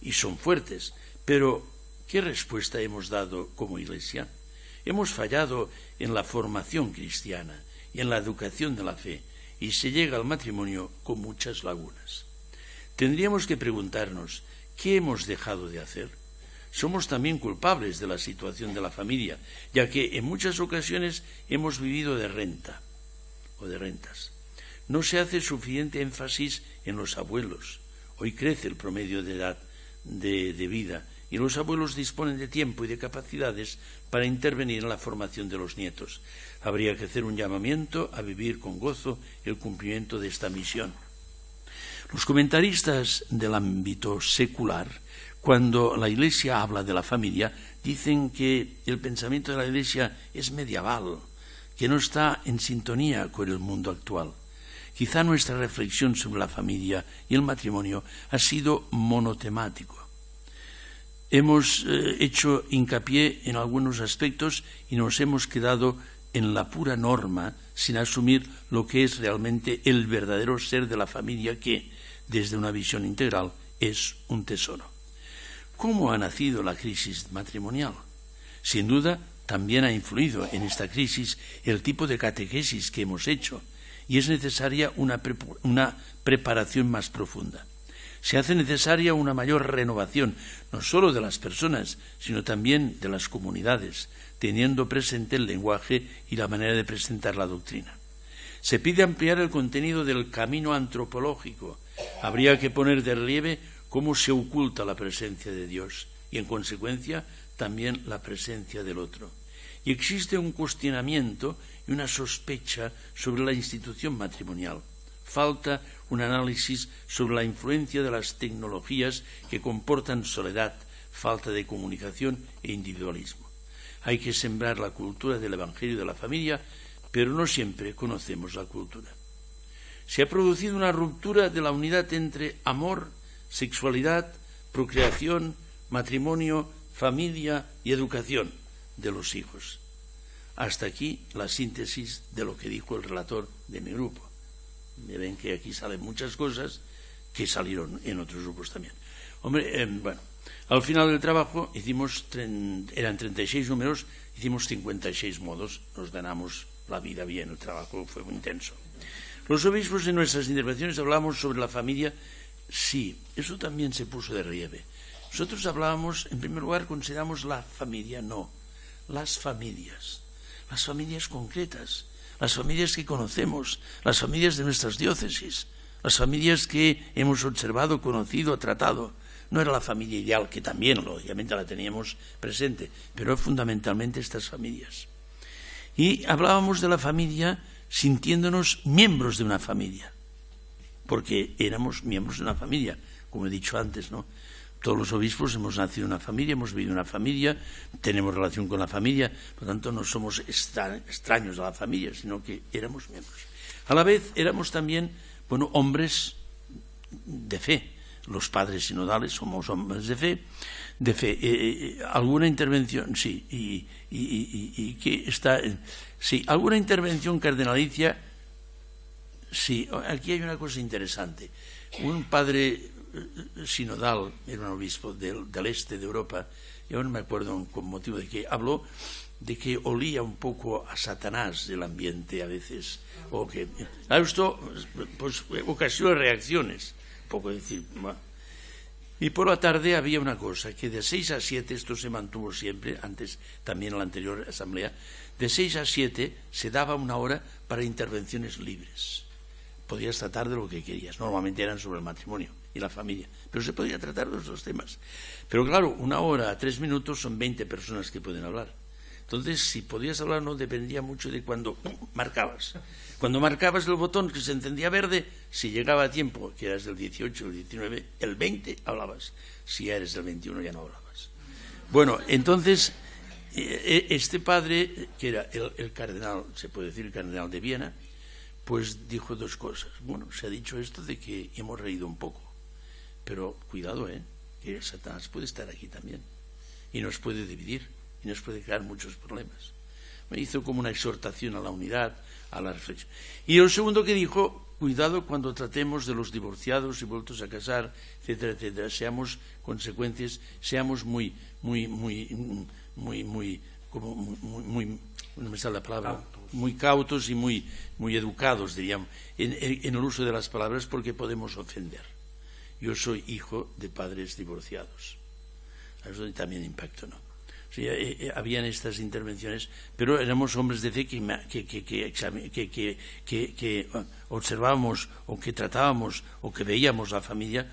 y son fuertes, pero ¿qué respuesta hemos dado como Iglesia? Hemos fallado en la formación cristiana y en la educación de la fe, y se llega al matrimonio con muchas lagunas. Tendríamos que preguntarnos, ¿qué hemos dejado de hacer? Somos también culpables de la situación de la familia, ya que en muchas ocasiones hemos vivido de renta o de rentas. No se hace suficiente énfasis en los abuelos. Hoy crece el promedio de edad de vida, y los abuelos disponen de tiempo y de capacidades para intervenir en la formación de los nietos. Habría que hacer un llamamiento a vivir con gozo el cumplimiento de esta misión. Los comentaristas del ámbito secular, cuando la Iglesia habla de la familia, dicen que el pensamiento de la Iglesia es medieval, que no está en sintonía con el mundo actual. Quizá nuestra reflexión sobre la familia y el matrimonio ha sido monotemático. Hemos hecho hincapié en algunos aspectos y nos hemos quedado en la pura norma, sin asumir lo que es realmente el verdadero ser de la familia, que, desde una visión integral, es un tesoro. ¿Cómo ha nacido la crisis matrimonial? Sin duda, también ha influido en esta crisis el tipo de catequesis que hemos hecho, y es necesaria una preparación más profunda. Se hace necesaria una mayor renovación, no solo de las personas, sino también de las comunidades, teniendo presente el lenguaje y la manera de presentar la doctrina. Se pide ampliar el contenido del camino antropológico. Habría que poner de relieve cómo se oculta la presencia de Dios y, en consecuencia, también la presencia del otro. Y existe un cuestionamiento y una sospecha sobre la institución matrimonial. Falta un análisis sobre la influencia de las tecnologías que comportan soledad, falta de comunicación e individualismo. Hay que sembrar la cultura del Evangelio de la familia, pero no siempre conocemos la cultura. Se ha producido una ruptura de la unidad entre amor, sexualidad, procreación, matrimonio, familia y educación de los hijos. Hasta aquí la síntesis de lo que dijo el relator de mi grupo. Me ven que aquí salen muchas cosas que salieron en otros grupos también. Hombre, bueno, al final del trabajo eran 36 números, hicimos 56 modos, nos ganamos la vida bien, el trabajo fue muy intenso. Los obispos en nuestras intervenciones hablamos sobre la familia, sí, eso también se puso de relieve. Nosotros hablábamos, en primer lugar, consideramos la familia, no, las familias concretas, las familias que conocemos, las familias de nuestras diócesis, las familias que hemos observado, conocido, tratado. No era la familia ideal, que también, lógicamente, la teníamos presente, pero fundamentalmente estas familias. Y hablábamos de la familia sintiéndonos miembros de una familia, porque éramos miembros de una familia, como he dicho antes, ¿no? Todos los obispos hemos nacido en una familia, hemos vivido en una familia, tenemos relación con la familia, por lo tanto no somos extraños a la familia, sino que éramos miembros. A la vez éramos también, hombres de fe. Los padres sinodales somos hombres de fe. Alguna intervención, sí, y que está, sí, alguna intervención cardenalicia, sí. Aquí hay una cosa interesante. Un padre sinodal, era un obispo del este de Europa, yo no me acuerdo con motivo de que habló de que olía un poco a Satanás el ambiente a veces, o que esto pues ocasiona reacciones, un poco decir, bueno. Y por la tarde había una cosa, que de 6 a 7, esto se mantuvo siempre, antes también en la anterior asamblea, de 6 a 7 se daba una hora para intervenciones libres. Podías tratar de lo que querías, normalmente eran sobre el matrimonio y la familia, pero se podía tratar de los dos temas. Pero claro, una hora a 3 minutos son 20 personas que pueden hablar. Entonces, si podías hablar no dependía mucho de cuando marcabas. Cuando marcabas el botón que se encendía verde, si llegaba a tiempo, que eras del 18, el 19, el 20 hablabas. Si ya eres del 21 ya no hablabas. Bueno, entonces, este padre, que era el cardenal, se puede decir el cardenal de Viena, pues dijo dos cosas. Bueno, se ha dicho esto de que hemos reído un poco, pero cuidado, que Satanás puede estar aquí también y nos puede dividir y nos puede crear muchos problemas. Me hizo como una exhortación a la unidad, a la reflexión. Y el segundo que dijo, cuidado cuando tratemos de los divorciados y vueltos a casar, etcétera, etcétera, seamos consecuentes, seamos muy, no me sale la palabra, muy cautos y muy educados, diríamos, en el uso de las palabras, porque podemos ofender. Yo soy hijo de padres divorciados. Eso también impactó, ¿no? O sea, habían estas intervenciones, pero éramos hombres de fe que observábamos o que tratábamos o que veíamos la familia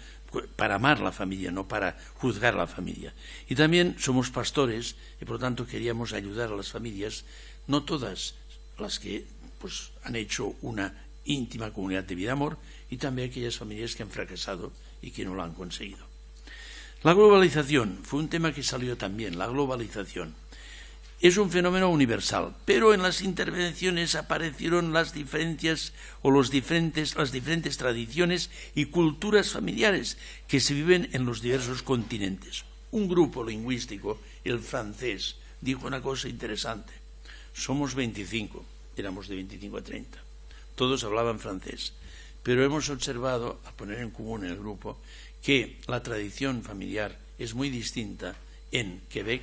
para amar la familia, no para juzgar la familia. Y también somos pastores y por lo tanto queríamos ayudar a las familias, no todas las que pues han hecho una íntima comunidad de vida y amor, y también aquellas familias que han fracasado y que no lo han conseguido. La globalización fue un tema que salió también. La globalización es un fenómeno universal, pero en las intervenciones aparecieron las diferencias o las diferentes tradiciones y culturas familiares que se viven en los diversos continentes. Un grupo lingüístico, el francés, dijo una cosa interesante. Somos 25, éramos de 25 a 30. Todos hablaban francés, pero hemos observado, a poner en común en el grupo, que la tradición familiar es muy distinta en Quebec,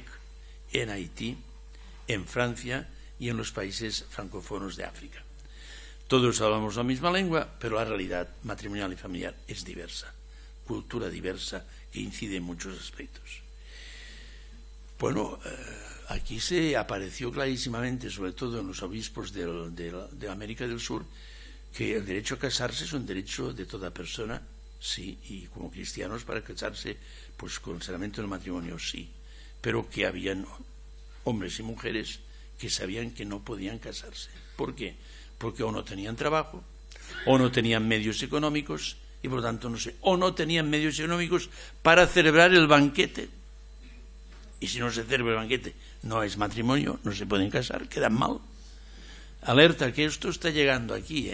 en Haití, en Francia y en los países francófonos de África. Todos hablamos la misma lengua, pero la realidad matrimonial y familiar es diversa. cultura diversa que incide en muchos aspectos. Bueno, aquí se apareció clarísimamente, sobre todo en los obispos de América del Sur, que el derecho a casarse es un derecho de toda persona, sí, y como cristianos para casarse, pues con el sacramento del matrimonio, sí, pero que habían hombres y mujeres que sabían que no podían casarse. ¿Por qué? Porque o no tenían trabajo, o no tenían medios económicos, y por lo tanto o no tenían medios económicos para celebrar el banquete. Y si no se celebra el banquete, no es matrimonio, no se pueden casar, quedan mal. Alerta que esto está llegando aquí,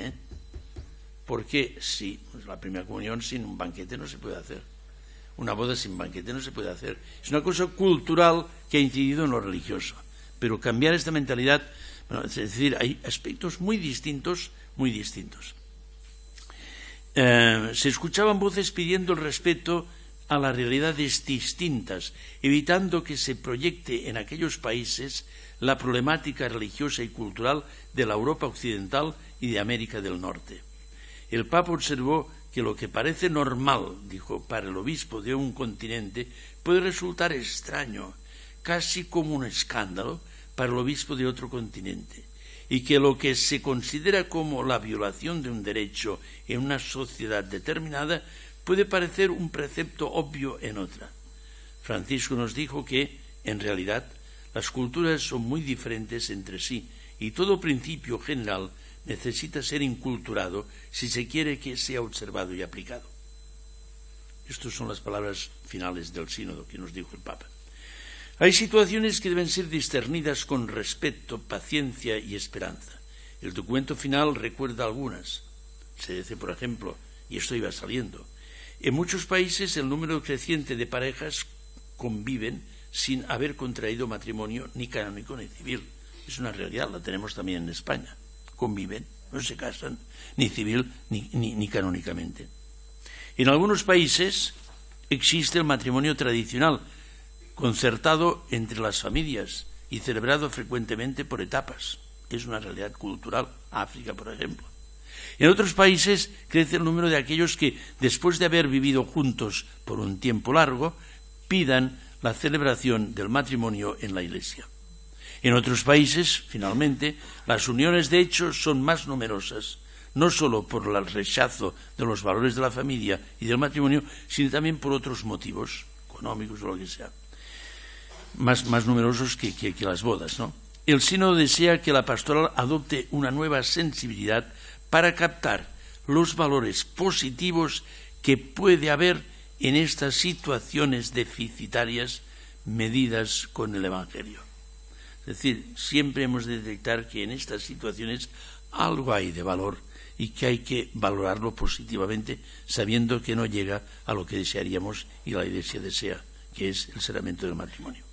porque sí, pues la primera comunión sin un banquete no se puede hacer. Una boda sin banquete no se puede hacer. Es una cosa cultural que ha incidido en lo religioso. Pero cambiar esta mentalidad, bueno, es decir, hay aspectos muy distintos, muy distintos. Se escuchaban voces pidiendo el respeto a las realidades distintas, evitando que se proyecte en aquellos países la problemática religiosa y cultural de la Europa occidental y de América del Norte. El Papa observó que lo que parece normal, dijo, para el obispo de un continente, puede resultar extraño, casi como un escándalo, para el obispo de otro continente, y que lo que se considera como la violación de un derecho en una sociedad determinada puede parecer un precepto obvio en otra. Francisco nos dijo que, en realidad, las culturas son muy diferentes entre sí y todo principio general necesita ser inculturado si se quiere que sea observado y aplicado. Estas son las palabras finales del sínodo que nos dijo el Papa. Hay situaciones que deben ser discernidas con respeto, paciencia y esperanza. El documento final recuerda algunas. Se dice, por ejemplo, y esto iba saliendo, en muchos países el número creciente de parejas conviven sin haber contraído matrimonio ni canónico ni civil. Es una realidad, la tenemos también en España. Conviven, no se casan, ni civil ni canónicamente. En algunos países existe el matrimonio tradicional, concertado entre las familias y celebrado frecuentemente por etapas. Es una realidad cultural, África, por ejemplo. En otros países crece el número de aquellos que, después de haber vivido juntos por un tiempo largo, pidan la celebración del matrimonio en la Iglesia. En otros países, finalmente, las uniones de hecho son más numerosas, no solo por el rechazo de los valores de la familia y del matrimonio, sino también por otros motivos, económicos o lo que sea, más numerosos que las bodas, ¿no? El sínodo desea que la pastoral adopte una nueva sensibilidad para captar los valores positivos que puede haber en estas situaciones deficitarias medidas con el Evangelio. Es decir, siempre hemos de detectar que en estas situaciones algo hay de valor y que hay que valorarlo positivamente, sabiendo que no llega a lo que desearíamos y la Iglesia desea, que es el sacramento del matrimonio.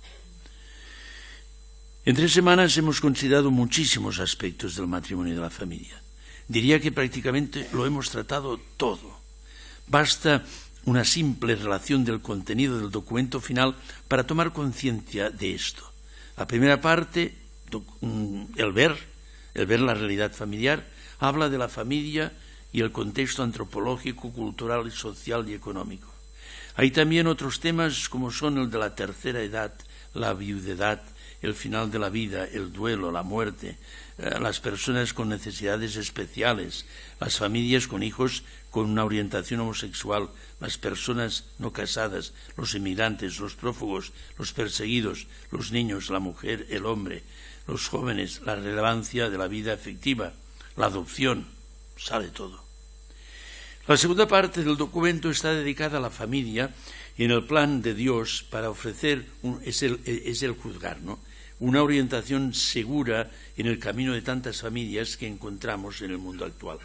En 3 semanas hemos considerado muchísimos aspectos del matrimonio y de la familia. Diría que prácticamente lo hemos tratado todo. Basta una simple relación del contenido del documento final para tomar conciencia de esto. La primera parte, el ver la realidad familiar, habla de la familia y el contexto antropológico, cultural, social y económico. Hay también otros temas como son el de la tercera edad, la viudedad, el final de la vida, el duelo, la muerte, las personas con necesidades especiales, las familias con hijos con una orientación homosexual, las personas no casadas, los inmigrantes, los prófugos, los perseguidos, los niños, la mujer, el hombre, los jóvenes, la relevancia de la vida afectiva, la adopción, sale todo. La segunda parte del documento está dedicada a la familia y en el plan de Dios para ofrecer, es el juzgar, ¿no?, una orientación segura en el camino de tantas familias que encontramos en el mundo actual.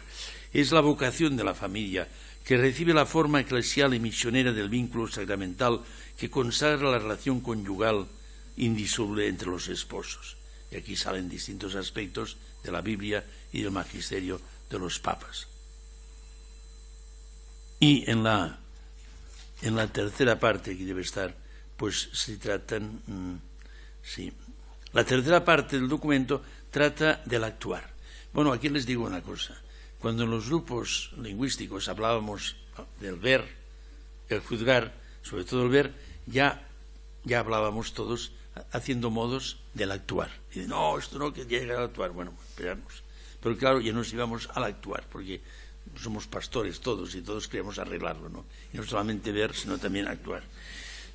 Es la vocación de la familia que recibe la forma eclesial y misionera del vínculo sacramental que consagra la relación conyugal indisoluble entre los esposos. Y aquí salen distintos aspectos de la Biblia y del magisterio de los papas. Y en la tercera parte que debe estar, pues se tratan, la tercera parte del documento trata del actuar. Bueno, aquí les digo una cosa. Cuando en los grupos lingüísticos hablábamos del ver, el juzgar, sobre todo el ver, ya hablábamos todos haciendo modos del actuar. Y de, no, esto no, que llega al actuar. Bueno, esperamos. Pero claro, ya nos íbamos al actuar, porque somos pastores todos y todos queremos arreglarlo, ¿no? Y no solamente ver, sino también actuar.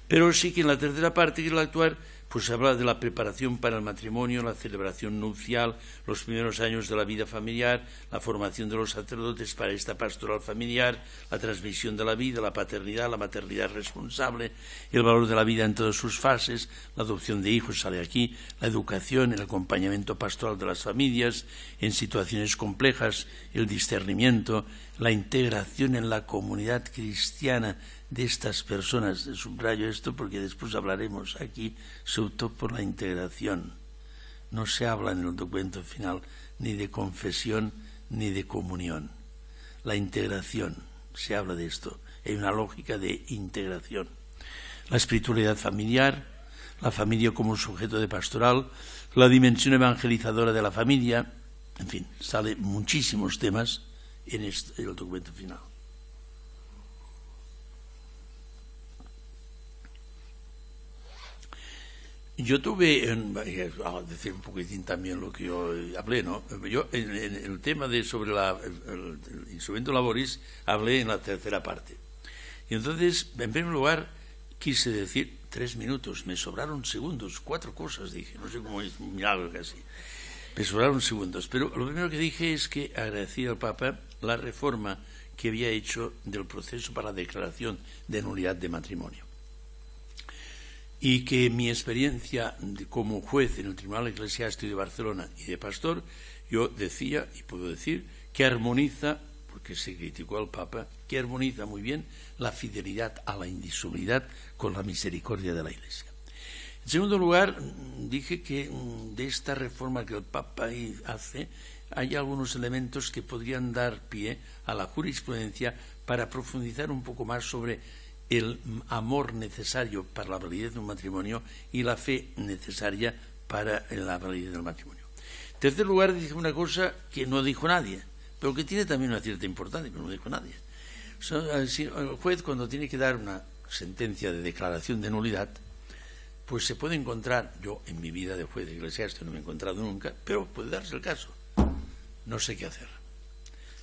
Pero sí que en la tercera parte, que es el actuar, pues se habla de la preparación para el matrimonio, la celebración nupcial, los primeros años de la vida familiar, la formación de los sacerdotes para esta pastoral familiar, la transmisión de la vida, la paternidad, la maternidad responsable, el valor de la vida en todas sus fases, la adopción de hijos sale aquí, la educación, el acompañamiento pastoral de las familias en situaciones complejas, el discernimiento, la integración en la comunidad cristiana de estas personas. Subrayo esto porque después hablaremos aquí, sobre todo por la integración. No se habla en el documento final ni de confesión ni de comunión. La integración, se habla de esto. Hay una lógica de integración. La espiritualidad familiar, la familia como sujeto de pastoral, la dimensión evangelizadora de la familia, en fin, salen muchísimos temas en el documento final. Yo tuve, a decir un poquitín también lo que yo hablé, ¿no? Yo en el tema sobre el instrumento laboris hablé en la tercera parte. Y entonces, en primer lugar, quise decir 3 minutos, me sobraron segundos, 4 cosas dije, no sé cómo es, un milagro casi. Me sobraron segundos, pero lo primero que dije es que agradecí al Papa la reforma que había hecho del proceso para la declaración de nulidad de matrimonio. Y que mi experiencia como juez en el Tribunal Eclesiástico de Barcelona y de pastor, yo decía, y puedo decir, que armoniza, porque se criticó al Papa, que armoniza muy bien la fidelidad a la indisolubilidad con la misericordia de la Iglesia. En segundo lugar, dije que de esta reforma que el Papa hace, hay algunos elementos que podrían dar pie a la jurisprudencia para profundizar un poco más sobre el amor necesario para la validez de un matrimonio y la fe necesaria para la validez del matrimonio. En tercer lugar, dije una cosa que no dijo nadie, pero que tiene también una cierta importancia, pero no dijo nadie. El juez, cuando tiene que dar una sentencia de declaración de nulidad, pues se puede encontrar, yo en mi vida de juez eclesiástico no me he encontrado nunca, pero puede darse el caso, no sé qué hacer.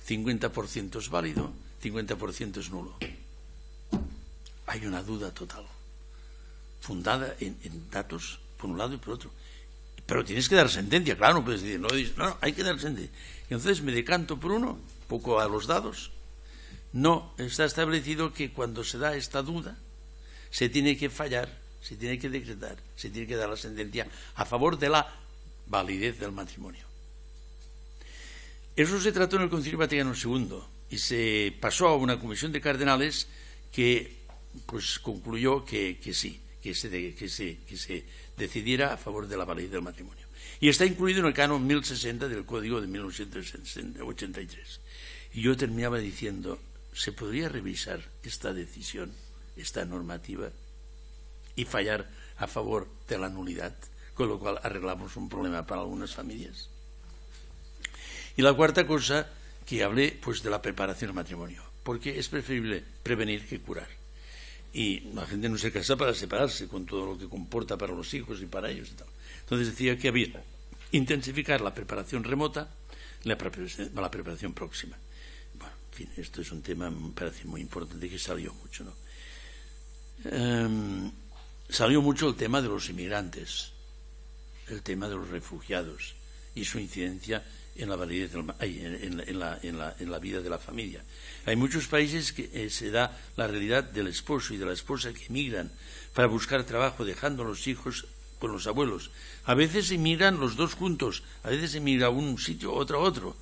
50% es válido, 50% es nulo. Hay una duda total, fundada en datos por un lado y por otro. Pero tienes que dar sentencia, claro, no puedes decir, no, hay que dar sentencia. Y entonces me decanto por uno, un poco a los dados. No, está establecido que cuando se da esta duda, se tiene que fallar, se tiene que decretar, se tiene que dar la sentencia a favor de la validez del matrimonio. Eso se trató en el Concilio Vaticano II y se pasó a una comisión de cardenales que pues concluyó que sí, que se decidiera a favor de la validez del matrimonio. Y está incluido en el canon 1060 del Código de 1983. Y yo terminaba diciendo, ¿se podría revisar esta decisión, esta normativa, y fallar a favor de la nulidad? Con lo cual arreglamos un problema para algunas familias. Y la cuarta cosa que hablé, pues de la preparación al matrimonio, porque es preferible prevenir que curar. Y la gente no se casa para separarse, con todo lo que comporta para los hijos y para ellos y tal. Entonces decía que había intensificar la preparación remota, la preparación próxima. Bueno, en fin, esto es un tema, me parece muy importante, que salió mucho, ¿no? Salió mucho el tema de los inmigrantes, el tema de los refugiados y su incidencia en la validez en la vida de la familia. Hay muchos países que se da la realidad del esposo y de la esposa que emigran para buscar trabajo, dejando a los hijos con los abuelos. A veces emigran los dos juntos, a veces emigra un sitio, otro a otro.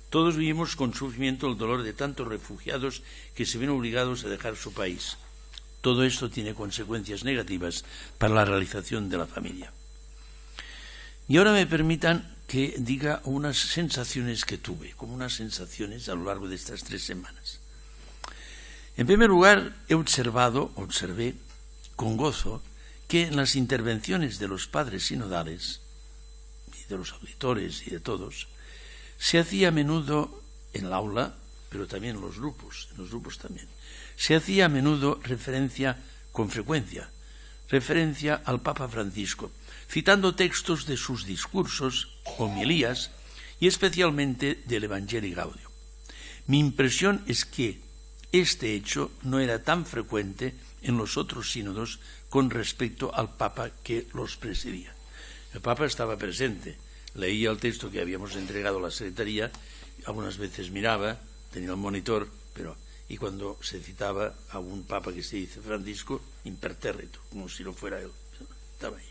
Todos vivimos con sufrimiento el dolor de tantos refugiados que se ven obligados a dejar su país. Todo esto tiene consecuencias negativas para la realización de la familia. Y ahora me permitan que diga unas sensaciones que tuve, como unas sensaciones a lo largo de estas 3 semanas. En primer lugar, observé con gozo que en las intervenciones de los padres sinodales, y de los auditores y de todos, se hacía a menudo en el aula, pero también en los grupos también, se hacía a menudo con frecuencia, referencia al Papa Francisco, citando textos de sus discursos, homilías y especialmente del Evangelii Gaudium. Mi impresión es que este hecho no era tan frecuente en los otros sínodos con respecto al Papa que los presidía. El Papa estaba presente, leía el texto que habíamos entregado a la Secretaría, algunas veces miraba, tenía el monitor, y cuando se citaba a un Papa que se dice Francisco, impertérrito, como si no fuera él, estaba ahí.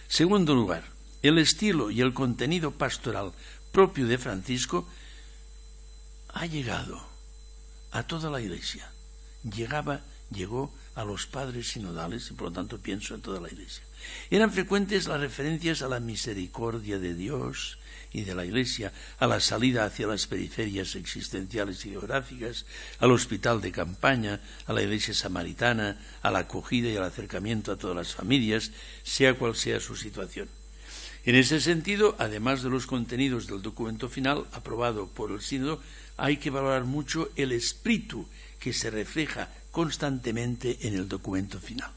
Segundo lugar, el estilo y el contenido pastoral propio de Francisco ha llegado a toda la Iglesia. Llegó a los padres sinodales y por lo tanto pienso en toda la Iglesia. Eran frecuentes las referencias a la misericordia de Dios y de la Iglesia, a la salida hacia las periferias existenciales y geográficas, al hospital de campaña, a la Iglesia samaritana, a la acogida y al acercamiento a todas las familias, sea cual sea su situación. En ese sentido, además de los contenidos del documento final aprobado por el Sínodo, hay que valorar mucho el espíritu que se refleja constantemente en el documento final.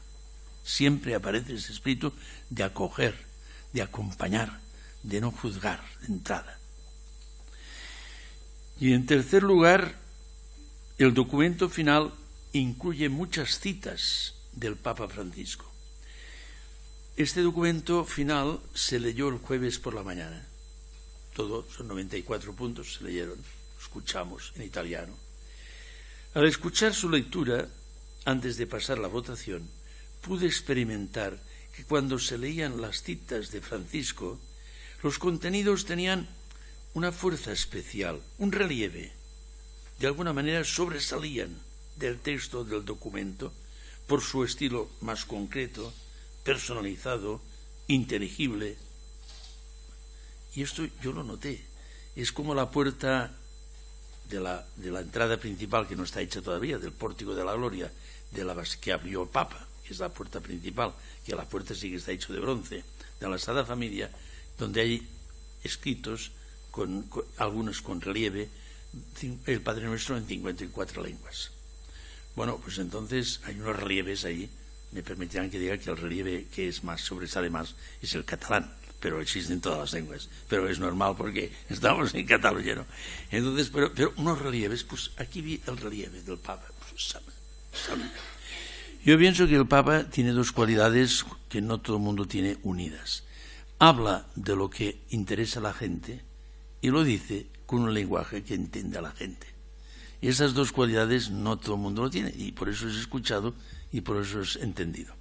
Siempre aparece ese espíritu de acoger, de acompañar, de no juzgar de entrada. Y en tercer lugar, el documento final incluye muchas citas del Papa Francisco. Este documento final se leyó el jueves por la mañana. Todo, son 94 puntos, se leyeron, escuchamos en italiano. Al escuchar su lectura, antes de pasar la votación, pude experimentar que cuando se leían las citas de Francisco, los contenidos tenían una fuerza especial, un relieve. De alguna manera sobresalían del texto del documento por su estilo más concreto, personalizado, inteligible. Y esto yo lo noté. Es como la puerta de la entrada principal, que no está hecha todavía, del Pórtico de la Gloria, que abrió el Papa, que es la puerta principal, que la puerta sí que está hecha de bronce, de la Sagrada Familia, donde hay escritos, algunos con relieve, el Padre Nuestro en 54 lenguas. Bueno, pues entonces hay unos relieves ahí. Me permitirán que diga que el relieve que es más, sobresale más, es el catalán, pero existen todas las lenguas, pero es normal porque estamos en Cataluña, ¿no? Entonces, pero unos relieves, pues aquí vi el relieve del Papa. Pues, yo pienso que el Papa tiene dos cualidades que no todo el mundo tiene unidas. Habla de lo que interesa a la gente y lo dice con un lenguaje que entiende a la gente. Y esas dos cualidades no todo el mundo lo tiene, y por eso es escuchado y por eso es entendido.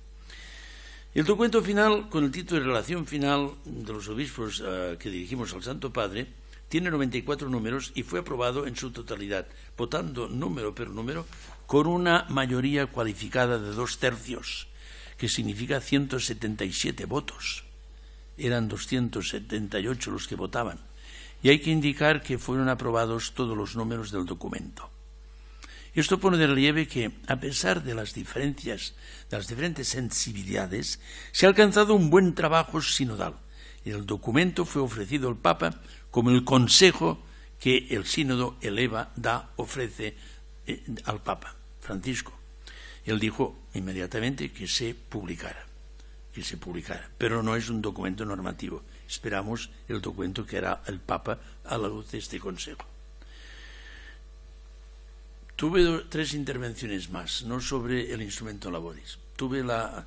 El documento final, con el título de Relación Final de los Obispos que dirigimos al Santo Padre, tiene 94 números y fue aprobado en su totalidad, votando número por número con una mayoría cualificada de 2/3, que significa 177 votos. Eran 278 los que votaban. Y hay que indicar que fueron aprobados todos los números del documento. Esto pone de relieve que, a pesar de las diferencias, de las diferentes sensibilidades, se ha alcanzado un buen trabajo sinodal. El documento fue ofrecido al Papa como el consejo que el sínodo ofrece al Papa Francisco. Él dijo inmediatamente que se publicara, pero no es un documento normativo. Esperamos el documento que hará el Papa a la luz de este consejo. Tuve 3 intervenciones más, no sobre el instrumento laboris. Tuve la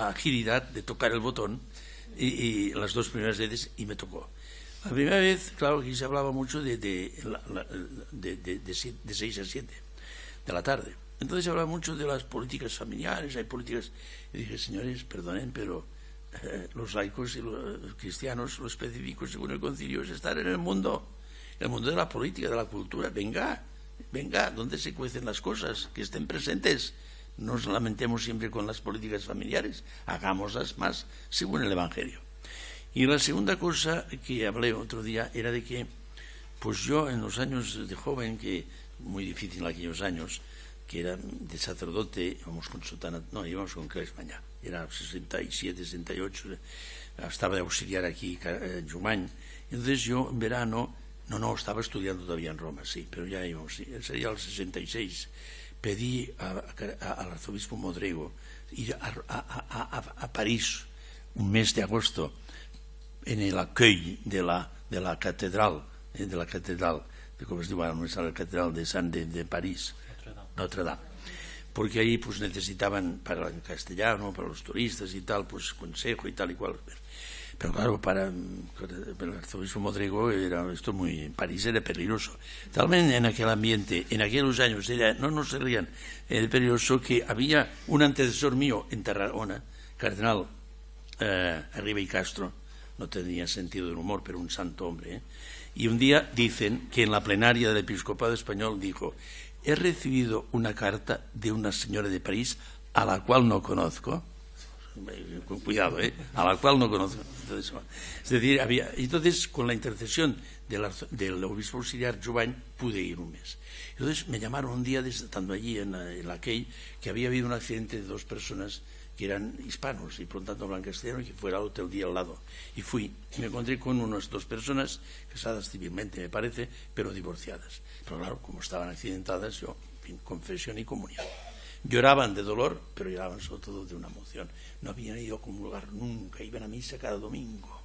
agilidad de tocar el botón y las 2 primeras veces y me tocó. La primera vez, claro, aquí se hablaba mucho de 6 a 7 de la tarde. Entonces se hablaba mucho de las políticas familiares, hay políticas. Y dije, señores, perdonen, pero los laicos y los cristianos, lo específico según el concilio es estar en el mundo de la política, de la cultura. Venga, ¿dónde se cuecen las cosas? Que estén presentes. No nos lamentemos siempre con las políticas familiares, hagámoslas más según el Evangelio. Y la segunda cosa que hablé otro día era de que, pues yo en los años de joven, que muy difícil en aquellos años, que era de sacerdote, íbamos con cresma ya, era 67, 68, estaba de auxiliar aquí en Jumany. Entonces yo en verano, estaba estudiando todavía en Roma, sí, pero ya íbamos, sería el 66, pedí al arzobispo Modrego ir a París un mes de agosto en el accueil de la catedral, ¿cómo se llama? La catedral de París, Notre Dame. Porque ahí pues necesitaban para el castellano, para los turistas y tal, pues consejo y tal y cual. Pero claro, para el arzobispo Modrego París era peligroso. También en aquel ambiente, en aquellos años, no se rían, era peligroso que había un antecesor mío en Tarragona, cardenal Arriba y Castro, no tenía sentido del humor, pero un santo hombre, y un día dicen que en la plenaria del episcopado español dijo: he recibido una carta de una señora de París a la cual no conozco. Con cuidado, a la cual no conozco. Es decir, entonces con la intercesión del obispo auxiliar Jovany pude ir un mes. Entonces me llamaron un día, estando allí en la Key, que había habido un accidente de 2 personas que eran hispanos y por lo tanto hablan castellano, y que fuera al hotel día al lado. Y fui, y me encontré con unas 2 personas casadas civilmente, me parece, pero divorciadas. Pero claro, como estaban accidentadas, yo, en fin, confesión y comunión. Lloraban de dolor, pero lloraban sobre todo de una emoción. No habían ido a comulgar nunca, iban a misa cada domingo.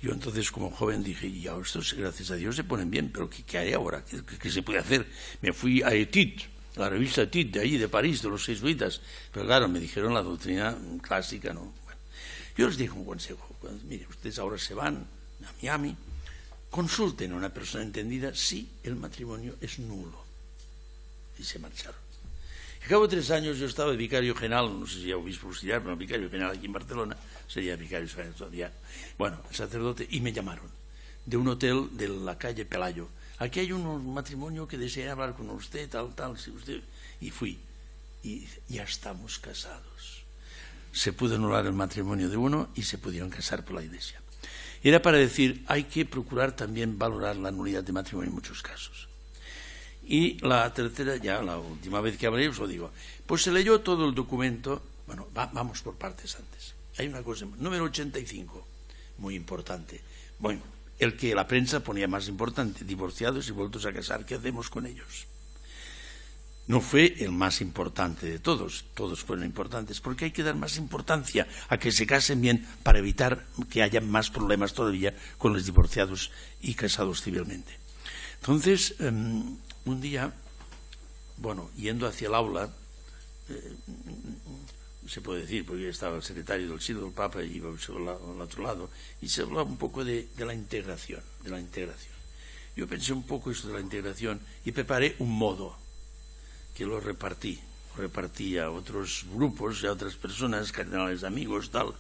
Yo entonces, como joven, dije: ya, estos, gracias a Dios, se ponen bien, pero ¿qué hay ahora? ¿Qué se puede hacer? Me fui a Etudes, la revista Etudes de ahí, de París, de los jesuitas. Pero claro, me dijeron la doctrina clásica, ¿no? Bueno, yo les dije un consejo: mire, ustedes ahora se van a Miami, consulten a una persona entendida si el matrimonio es nulo. Y se marcharon. Al cabo de 3 años yo estaba de vicario general, no sé si era obispo auxiliar, pero vicario general aquí en Barcelona, sería vicario general todavía, bueno, sacerdote, y me llamaron de un hotel de la calle Pelayo. Aquí hay un matrimonio que desea hablar con usted, tal, si usted... Y fui, y ya estamos casados. Se pudo anular el matrimonio de uno y se pudieron casar por la Iglesia. Era para decir, hay que procurar también valorar la nulidad de matrimonio en muchos casos. Y la tercera, ya la última vez que hablé, os lo digo, pues se leyó todo el documento. Bueno, vamos por partes antes. Hay una cosa, número 85, muy importante. Bueno, el que la prensa ponía más importante: divorciados y vueltos a casar, ¿qué hacemos con ellos? No fue el más importante de todos fueron importantes, porque hay que dar más importancia a que se casen bien para evitar que haya más problemas todavía con los divorciados y casados civilmente. Entonces, un día, bueno, yendo hacia el aula, se puede decir, porque estaba el secretario del sínodo, el Papa, y iba al otro lado, y se hablaba un poco de la integración, Yo pensé un poco esto de la integración y preparé un modo que lo repartí a otros grupos, a otras personas, cardenales amigos, tal,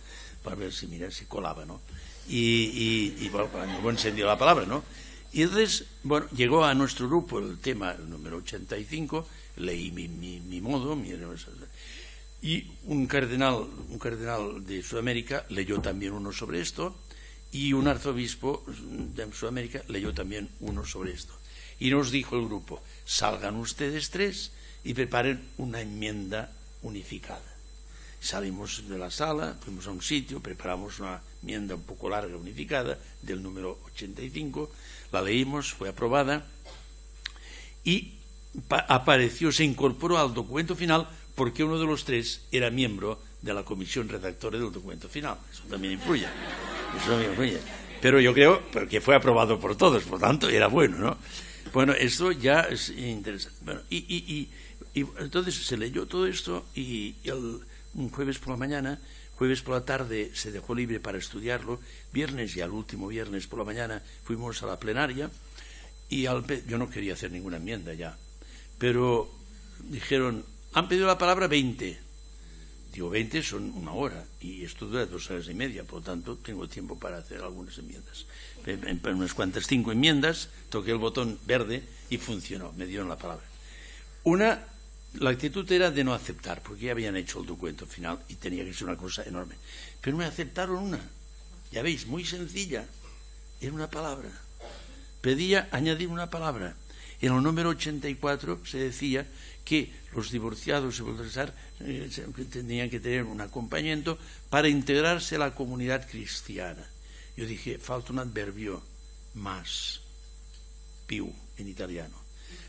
para ver si colaba, ¿no? Y bueno, en el buen sentido de la palabra, ¿no? Y entonces, bueno, llegó a nuestro grupo el tema, el número 85, leí mi modo, y un cardenal de Sudamérica leyó también uno sobre esto, y un arzobispo de Sudamérica leyó también uno sobre esto. Y nos dijo el grupo: salgan ustedes 3 y preparen una enmienda unificada. Salimos de la sala, fuimos a un sitio, preparamos una enmienda un poco larga, unificada, del número 85, la leímos, fue aprobada y se incorporó al documento final, porque uno de los 3 era miembro de la comisión redactora del documento final. Eso también influye. Pero yo creo que fue aprobado por todos, por tanto era bueno, ¿no? Bueno, esto ya es interesante. Bueno, y entonces se leyó todo esto, y un jueves por la mañana, jueves por la tarde se dejó libre para estudiarlo, viernes y al último viernes por la mañana fuimos a la plenaria, y yo no quería hacer ninguna enmienda ya, pero dijeron: han pedido la palabra 20. Digo, 20 son 1 hora, y esto dura 2 horas y media, por lo tanto tengo tiempo para hacer algunas enmiendas. En unas cuantas 5 enmiendas, toqué el botón verde y funcionó, me dieron la palabra. La actitud era de no aceptar, porque ya habían hecho el documento final y tenía que ser una cosa enorme. Pero me aceptaron una, ya veis, muy sencilla, era una palabra. Pedía añadir una palabra. En el número 84 se decía que los divorciados tenían que tener un acompañamiento para integrarse a la comunidad cristiana. Yo dije, falta un adverbio, más, più, en italiano.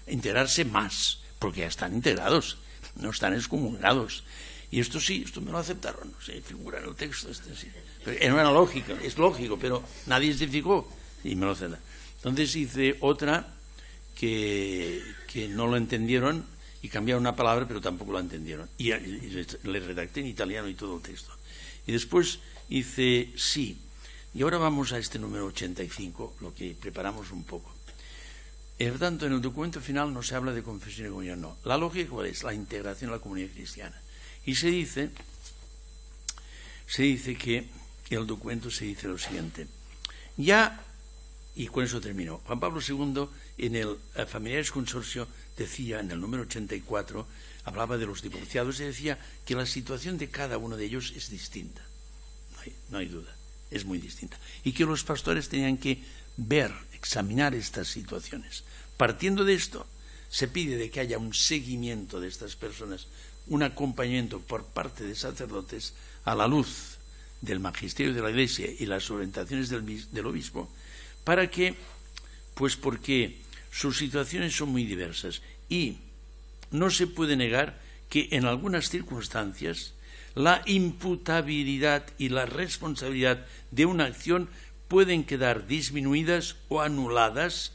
Integrarse más, porque ya están integrados, no están excomunicados. Y esto sí, esto me lo aceptaron, se figura en el texto. Sí. Pero era una lógica, es lógico, pero nadie se fijó y me lo aceptaron. Entonces hice otra que no lo entendieron y cambiaron una palabra, pero tampoco la entendieron. Y le redacté en italiano y todo el texto. Y después hice sí. Y ahora vamos a este número 85, lo que preparamos un poco. Por tanto, en el documento final no se habla de confesión y comunión, no. La lógica, ¿cuál es? La integración en la comunidad cristiana. Y se dice que el documento se dice lo siguiente. Ya, y con eso termino, Juan Pablo II en el Familiares Consorcio decía, en el número 84, hablaba de los divorciados y decía que la situación de cada uno de ellos es distinta. No hay duda, es muy distinta. Y que los pastores tenían que ver, examinar estas situaciones. Partiendo de esto, se pide de que haya un seguimiento de estas personas, un acompañamiento por parte de sacerdotes a la luz del magisterio de la Iglesia y las orientaciones del obispo, para que, pues porque sus situaciones son muy diversas y no se puede negar que en algunas circunstancias la imputabilidad y la responsabilidad de una acción pueden quedar disminuidas o anuladas.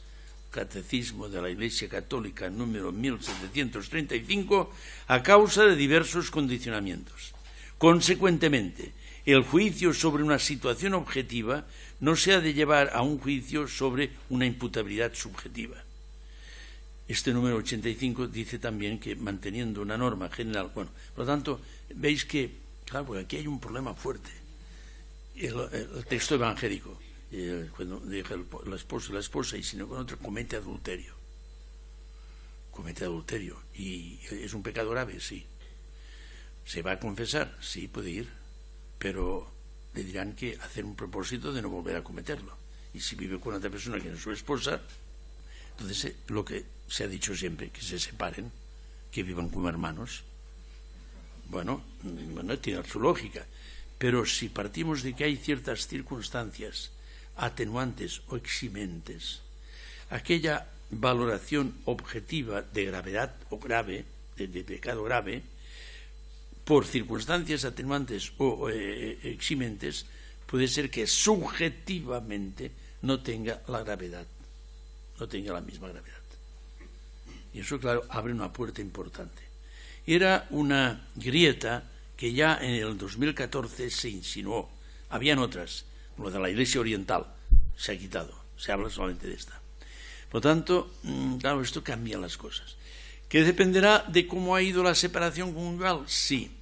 Catecismo de la Iglesia Católica número 1735, a causa de diversos condicionamientos. Consecuentemente, el juicio sobre una situación objetiva no se ha de llevar a un juicio sobre una imputabilidad subjetiva. Este número 85 dice también que manteniendo una norma general, bueno, por lo tanto, veis que, claro, porque aquí hay un problema fuerte. El texto evangélico. Cuando deja la esposa y si no con otro comete adulterio. Y es un pecado grave, sí. ¿Se va a confesar? Sí, puede ir, pero le dirán que hacer un propósito de no volver a cometerlo. Y si vive con otra persona que no es su esposa, entonces lo que se ha dicho siempre, que se separen, que vivan como hermanos. Bueno, tiene su lógica, pero si partimos de que hay ciertas circunstancias atenuantes o eximentes, aquella valoración objetiva de gravedad o grave, de pecado grave, por circunstancias atenuantes o eximentes, puede ser que subjetivamente no tenga la gravedad, no tenga la misma gravedad. Y eso, claro, abre una puerta importante. Era una grieta que ya en el 2014 se insinuó. Habían otras. Lo de la Iglesia Oriental se ha quitado, se habla solamente de esta. Por lo tanto, claro, esto cambia las cosas. ¿Que dependerá de cómo ha ido la separación conyugal? Sí.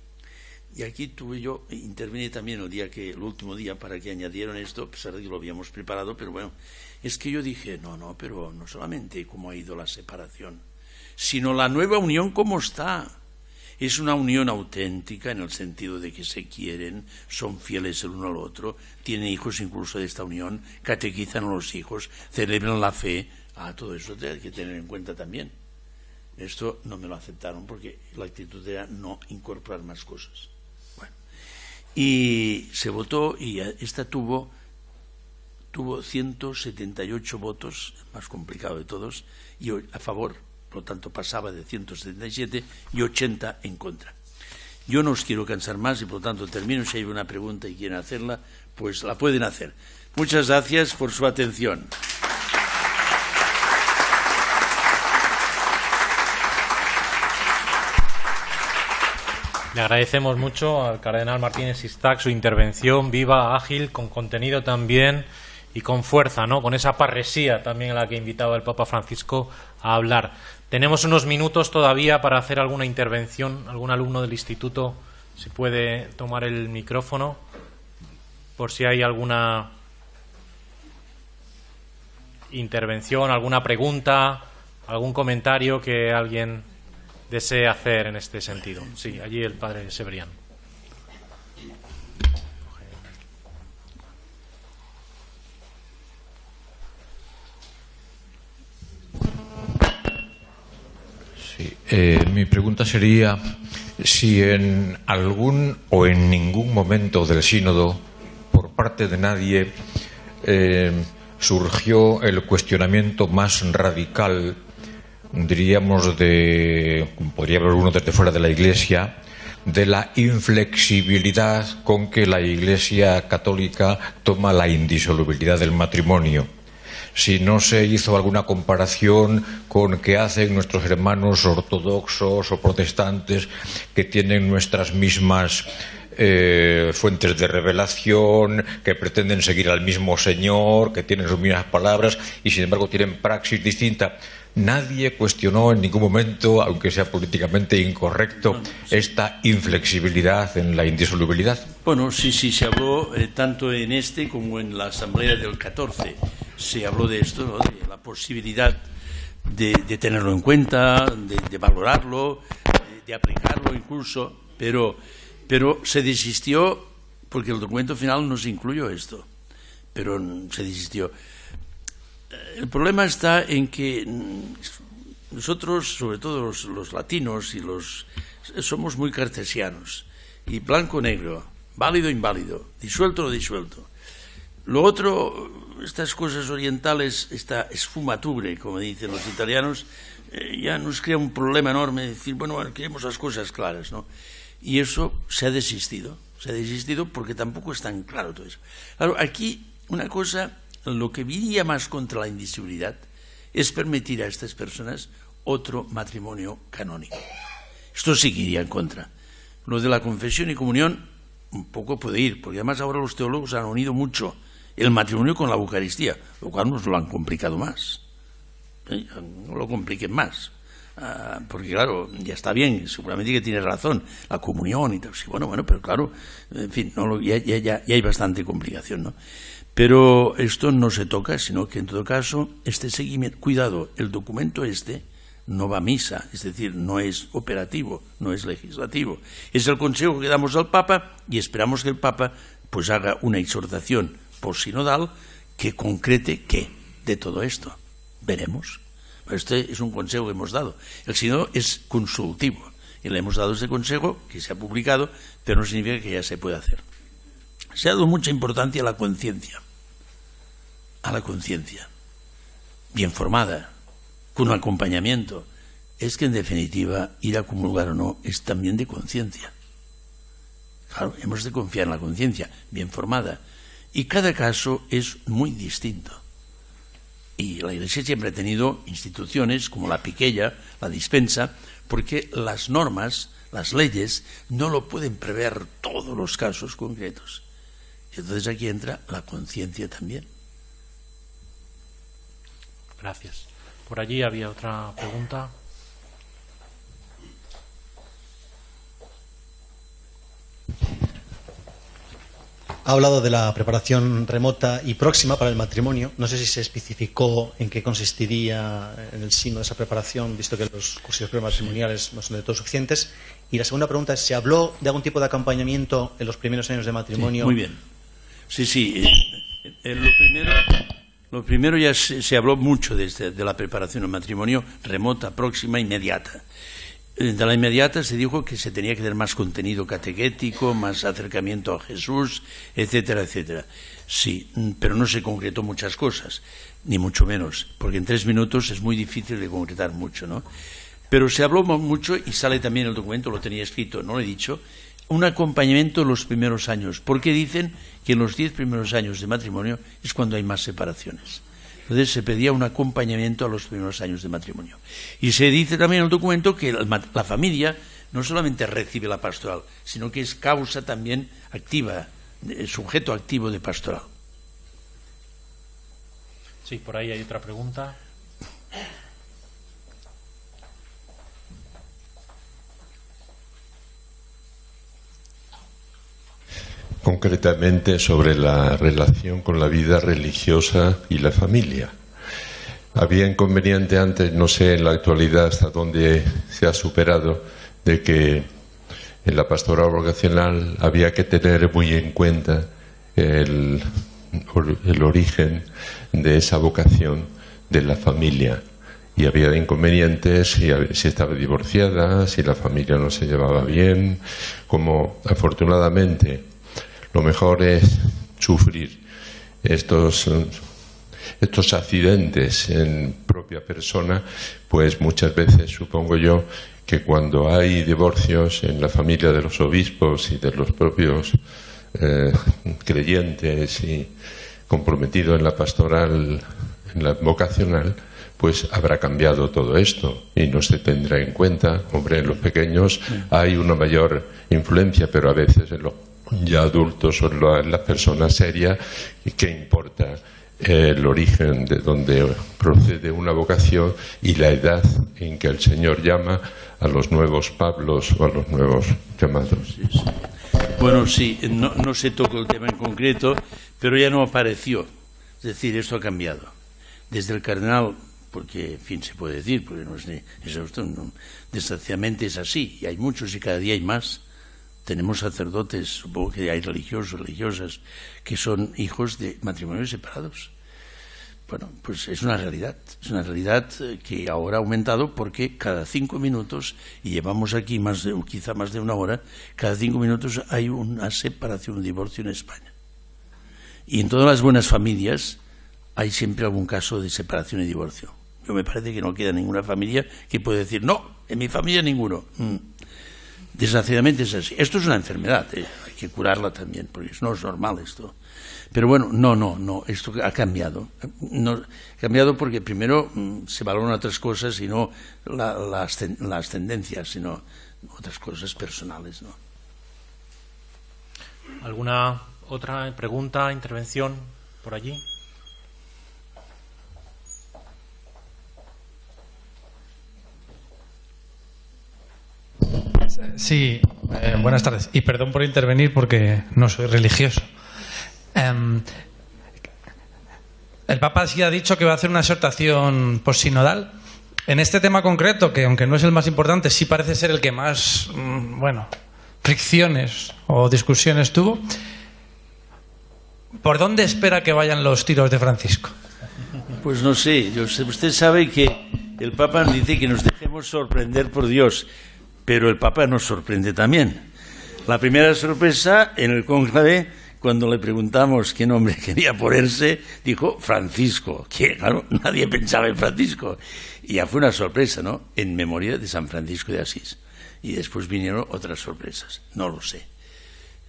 Y aquí yo intervení también el último día para que añadieran esto, a pesar de que lo habíamos preparado, pero bueno, es que yo dije, pero no solamente cómo ha ido la separación, sino la nueva unión cómo está. Es una unión auténtica en el sentido de que se quieren, son fieles el uno al otro, tienen hijos incluso de esta unión, catequizan a los hijos, celebran la fe. Todo eso hay que tener en cuenta también. Esto no me lo aceptaron porque la actitud era no incorporar más cosas. Bueno, y se votó y esta tuvo 178 votos, el más complicado de todos, y a favor. Por lo tanto, pasaba de 177 y 80 en contra. Yo no os quiero cansar más y, por lo tanto, termino. Si hay una pregunta y quieren hacerla, pues la pueden hacer. Muchas gracias por su atención. Le agradecemos mucho al cardenal Martínez Sistac su intervención viva, ágil, con contenido también y con fuerza, ¿no? Con esa parresía también a la que invitaba el Papa Francisco a hablar. Tenemos unos minutos todavía para hacer alguna intervención. Algún alumno del instituto, si puede tomar el micrófono, por si hay alguna intervención, alguna pregunta, algún comentario que alguien desee hacer en este sentido. Sí, allí el padre Severian. Mi pregunta sería si en algún o en ningún momento del sínodo, por parte de nadie, surgió el cuestionamiento más radical diríamos, podría haber uno desde fuera de la Iglesia, de la inflexibilidad con que la Iglesia católica toma la indisolubilidad del matrimonio. Si no se hizo alguna comparación con qué hacen nuestros hermanos ortodoxos o protestantes, que tienen nuestras mismas fuentes de revelación, que pretenden seguir al mismo Señor, que tienen sus mismas palabras y sin embargo tienen praxis distinta. Nadie cuestionó en ningún momento, aunque sea políticamente incorrecto, esta inflexibilidad en la indisolubilidad. Bueno, sí, se habló tanto en este como en la Asamblea del 14. Se habló de esto, ¿no? De la posibilidad de tenerlo en cuenta, de valorarlo, de aplicarlo incluso, pero se desistió porque el documento final no se incluyó esto, pero se desistió. El problema está en que nosotros, sobre todo los latinos, somos muy cartesianos, y blanco-negro, válido-inválido, disuelto o disuelto. Lo otro, estas cosas orientales, esta esfumature, como dicen los italianos, ya nos crea un problema enorme de decir, bueno, queremos las cosas claras, ¿no? Y eso se ha desistido porque tampoco es tan claro todo eso. Claro, aquí una cosa, lo que iría más contra la indisolubilidad es permitir a estas personas otro matrimonio canónico. Esto sí que iría en contra. Lo de la confesión y comunión un poco puede ir, porque además ahora los teólogos han unido mucho el matrimonio con la Eucaristía, lo cual nos lo han complicado más. No lo compliquen más. Porque claro, ya está bien, seguramente que tiene razón, la comunión y tal, sí, bueno, pero claro, en fin, ya hay bastante complicación, ¿no? Pero esto no se toca, sino que en todo caso, este seguimiento, cuidado, el documento no va a misa, es decir, no es operativo, no es legislativo, es el consejo que damos al Papa y esperamos que el Papa pues haga una exhortación posinodal que concrete qué de todo esto. Veremos. Este es un consejo que hemos dado. El sínodo es consultivo y le hemos dado ese consejo que se ha publicado, pero no significa que ya se pueda hacer. Se ha dado mucha importancia a la conciencia, bien formada, con un acompañamiento. Es que en definitiva ir a comulgar o no es también de conciencia. Claro, hemos de confiar en la conciencia, bien formada, y cada caso es muy distinto. Y la Iglesia siempre ha tenido instituciones como la piquella, la dispensa, porque las normas, las leyes, no lo pueden prever todos los casos concretos. Y entonces aquí entra la conciencia también. Gracias. Por allí había otra pregunta. Ha hablado de la preparación remota y próxima para el matrimonio. No sé si se especificó en qué consistiría en el sínodo de esa preparación, visto que los cursos prematrimoniales no son de todo suficientes. Y la segunda pregunta es, ¿se habló de algún tipo de acompañamiento en los primeros años de matrimonio? Sí, muy bien. Sí. Lo primero ya se habló mucho de la preparación del matrimonio remota, próxima, inmediata. De la inmediata se dijo que se tenía que dar más contenido catequético, más acercamiento a Jesús, etcétera, etcétera. Sí, pero no se concretó muchas cosas, ni mucho menos, porque en 3 minutos es muy difícil de concretar mucho, ¿no? Pero se habló mucho y sale también el documento, lo tenía escrito, no lo he dicho, un acompañamiento en los primeros años, porque dicen que en los 10 primeros años de matrimonio es cuando hay más separaciones. Entonces se pedía un acompañamiento a los primeros años de matrimonio. Y se dice también en el documento que la familia no solamente recibe la pastoral, sino que es causa también activa, sujeto activo de pastoral. Sí, por ahí hay otra pregunta. Concretamente sobre la relación con la vida religiosa y la familia. Había inconveniente antes, no sé en la actualidad hasta dónde se ha superado, de que en la pastoral vocacional había que tener muy en cuenta el origen de esa vocación de la familia. Y había inconvenientes si estaba divorciada, si la familia no se llevaba bien, como afortunadamente lo mejor es sufrir estos estos accidentes en propia persona, pues muchas veces supongo yo que cuando hay divorcios en la familia de los obispos y de los propios creyentes y comprometidos en la pastoral, en la vocacional, pues habrá cambiado todo esto y no se tendrá en cuenta. Hombre, en los pequeños hay una mayor influencia, pero a veces en los ya adultos o en las personas serias, ¿qué importa el origen de donde procede una vocación y la edad en que el Señor llama a los nuevos Pablos o a los nuevos llamados? Sí, sí. Bueno, sí, no se tocó el tema en concreto, pero ya no apareció. Es decir, esto ha cambiado. Desde el cardenal, porque, en fin, se puede decir, porque no es exhausto, desgraciadamente es así, y hay muchos y cada día hay más. Tenemos sacerdotes, supongo que hay religiosos, religiosas, que son hijos de matrimonios separados. Bueno, pues es una realidad que ahora ha aumentado porque cada 5 minutos, y llevamos aquí quizá más de una hora, cada 5 minutos hay una separación, un divorcio en España. Y en todas las buenas familias hay siempre algún caso de separación y divorcio. Yo me parece que no queda ninguna familia que pueda decir, no, en mi familia ninguno. Desgraciadamente es así. Esto es una enfermedad, hay que curarla también, porque no es normal esto. Pero bueno, no, esto ha cambiado. Ha cambiado porque primero se valoran otras cosas y no las tendencias, sino otras cosas personales, ¿no? ¿Alguna otra pregunta, intervención por allí? Sí, buenas tardes. Y perdón por intervenir porque no soy religioso. El Papa sí ha dicho que va a hacer una exhortación postsinodal. En este tema concreto, que aunque no es el más importante, sí parece ser el que más, fricciones o discusiones tuvo. ¿Por dónde espera que vayan los tiros de Francisco? Pues no sé. Usted sabe que el Papa dice que nos dejemos sorprender por Dios. Pero el Papa nos sorprende también. La primera sorpresa en el cónclave, cuando le preguntamos qué nombre quería ponerse, dijo Francisco, que claro, nadie pensaba en Francisco. Y ya fue una sorpresa, ¿no? En memoria de San Francisco de Asís. Y después vinieron otras sorpresas, no lo sé.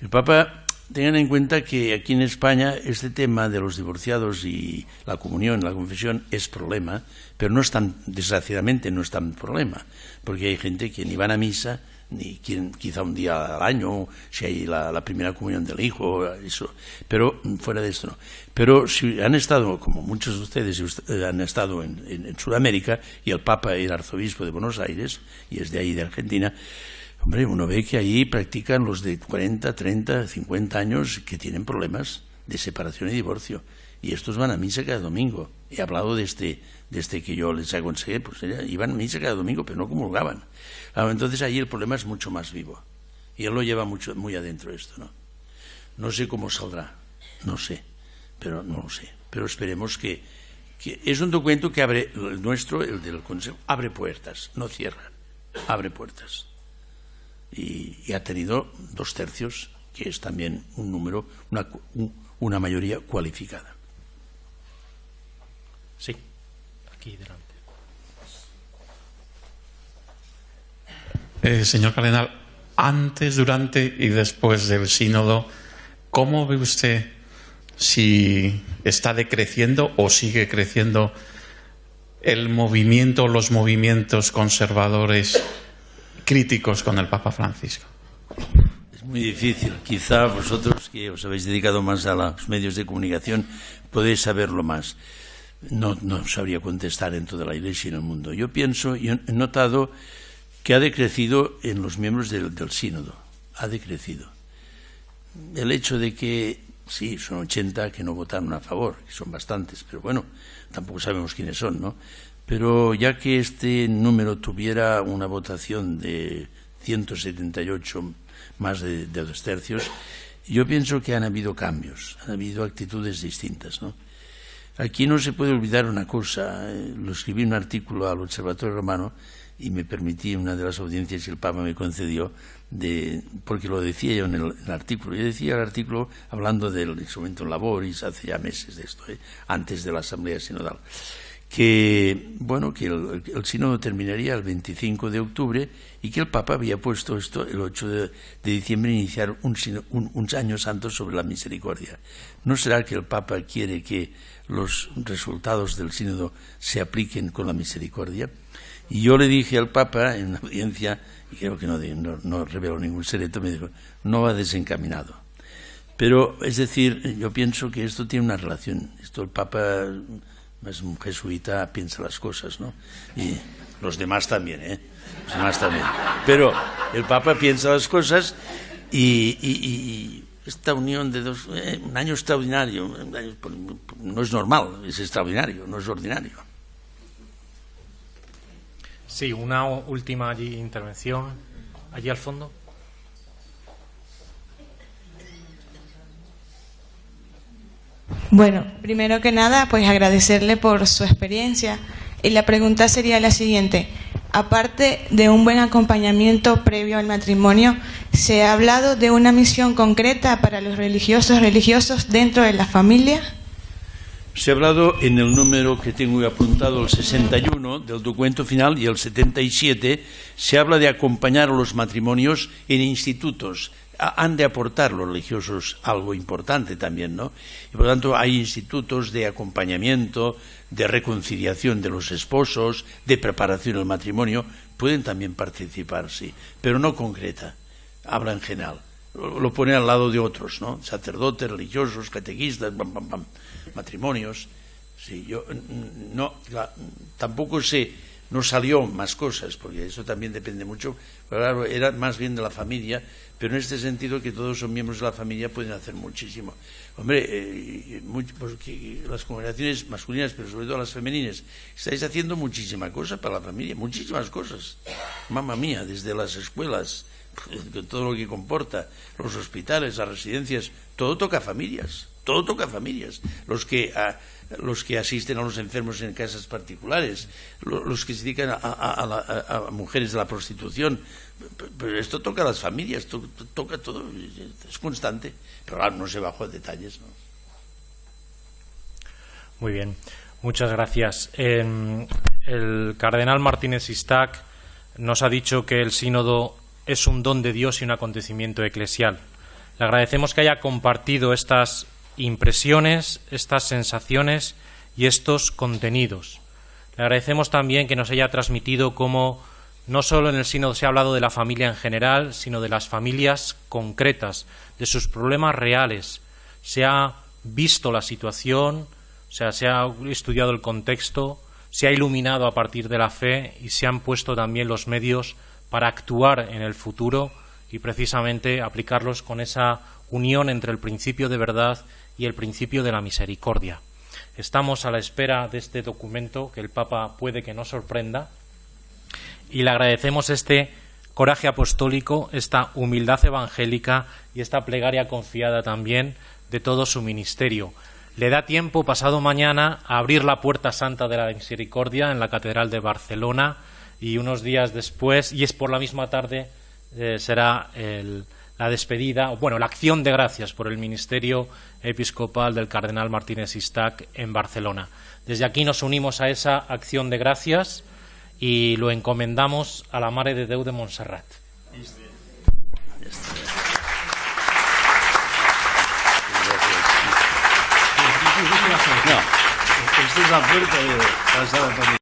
El Papa, tengan en cuenta que aquí en España este tema de los divorciados y la comunión, la confesión, es problema, pero no es tan, desgraciadamente no es tan problema, porque hay gente que ni van a misa, ni quieren quizá un día al año, si hay la primera comunión del hijo, eso, pero fuera de esto no. Pero si han estado, como muchos de ustedes han estado en Sudamérica, y el Papa y el arzobispo de Buenos Aires, y es de ahí de Argentina, hombre, uno ve que ahí practican los de 40, 30, 50 años que tienen problemas de separación y divorcio. Y estos van a misa cada domingo. He hablado de este que yo les aconsejé, pues iban a misa cada domingo, pero no comulgaban. Entonces ahí el problema es mucho más vivo. Y él lo lleva muy adentro esto, ¿no? No sé cómo saldrá, no sé, pero no lo sé. Pero esperemos que es un documento que abre, el del Consejo, abre puertas, no cierra, abre puertas. Y ha tenido 2/3, que es también un número, una mayoría cualificada. Sí, aquí delante. Señor Cardenal, antes, durante y después del sínodo, ¿cómo ve usted si está decreciendo o sigue creciendo el movimiento, los movimientos conservadores críticos con el Papa Francisco? Es muy difícil. Quizá vosotros, que os habéis dedicado más a los medios de comunicación, podéis saberlo más. No sabría contestar en toda la Iglesia y en el mundo. Yo he notado que ha decrecido en los miembros del sínodo. Ha decrecido. El hecho de que, sí, son 80 que no votaron a favor, que son bastantes, pero bueno, tampoco sabemos quiénes son, ¿no? Pero ya que este número tuviera una votación de 178, más de 2/3, yo pienso que han habido cambios, han habido actitudes distintas, ¿no? Aquí no se puede olvidar una cosa. Lo escribí en un artículo al Observatorio Romano y me permití una de las audiencias que el Papa me concedió, porque lo decía yo en el artículo. Yo decía el artículo hablando del instrumento laboris hace ya meses de esto, antes de la Asamblea Sinodal, que el sínodo terminaría el 25 de octubre y que el Papa había puesto esto el 8 de diciembre, iniciar un año santo sobre la misericordia. ¿No será que el Papa quiere que los resultados del sínodo se apliquen con la misericordia? Y yo le dije al Papa en la audiencia, y creo que no revelo ningún secreto, me dijo, no va desencaminado. Pero, es decir, yo pienso que esto tiene una relación. Esto el Papa es un jesuita, piensa las cosas, ¿no? Y los demás también, Los demás también. Pero el Papa piensa las cosas y esta unión de dos... un año extraordinario, no es normal, es extraordinario, no es ordinario. Sí, una última intervención allí al fondo. Bueno, primero que nada, pues agradecerle por su experiencia. Y la pregunta sería la siguiente. Aparte de un buen acompañamiento previo al matrimonio, ¿se ha hablado de una misión concreta para los religiosos dentro de la familia? Se ha hablado en el número que tengo apuntado, el 61 del documento final, y el 77, se habla de acompañar a los matrimonios en institutos. Han de aportar los religiosos algo importante también, ¿no? Y por lo tanto hay institutos de acompañamiento, de reconciliación de los esposos, de preparación al matrimonio, pueden también participar, sí, pero no concreta, habla en general. Lo pone al lado de otros, ¿no? Sacerdotes, religiosos, catequistas, matrimonios. Sí, yo tampoco no salió más cosas, porque eso también depende mucho. Pero claro, era más bien de la familia, pero en este sentido que todos son miembros de la familia pueden hacer muchísimo. Hombre, porque las congregaciones masculinas, pero sobre todo las femeninas, estáis haciendo muchísima cosa para la familia, muchísimas cosas. Mamma mía, desde las escuelas, todo lo que comporta, los hospitales, las residencias, todo toca a familias, todo toca a familias. Los que asisten a los enfermos en casas particulares, los que se dedican a mujeres de la prostitución, pero esto toca a las familias, toca todo, es constante, pero claro, no se bajó a detalles, ¿no? Muy bien, muchas gracias. El cardenal Martínez Sistac nos ha dicho que el sínodo es un don de Dios y un acontecimiento eclesial. Le agradecemos que haya compartido estas impresiones, estas sensaciones y estos contenidos. Le agradecemos también que nos haya transmitido cómo no solo en el sínodo se ha hablado de la familia en general, sino de las familias concretas, de sus problemas reales. Se ha visto la situación, o sea, se ha estudiado el contexto, se ha iluminado a partir de la fe y se han puesto también los medios para actuar en el futuro y precisamente aplicarlos con esa unión entre el principio de verdad y el principio de la misericordia. Estamos a la espera de este documento que el Papa puede que nos sorprenda y le agradecemos este coraje apostólico, esta humildad evangélica y esta plegaria confiada también de todo su ministerio. Le da tiempo pasado mañana a abrir la Puerta Santa de la Misericordia en la Catedral de Barcelona y unos días después, y es por la misma tarde, será la despedida, bueno, la acción de gracias por el ministerio episcopal del cardenal Martínez Sistac en Barcelona. Desde aquí nos unimos a esa acción de gracias y lo encomendamos a la Mare de Déu de Montserrat. No, esta es la puerta de la sala familiar.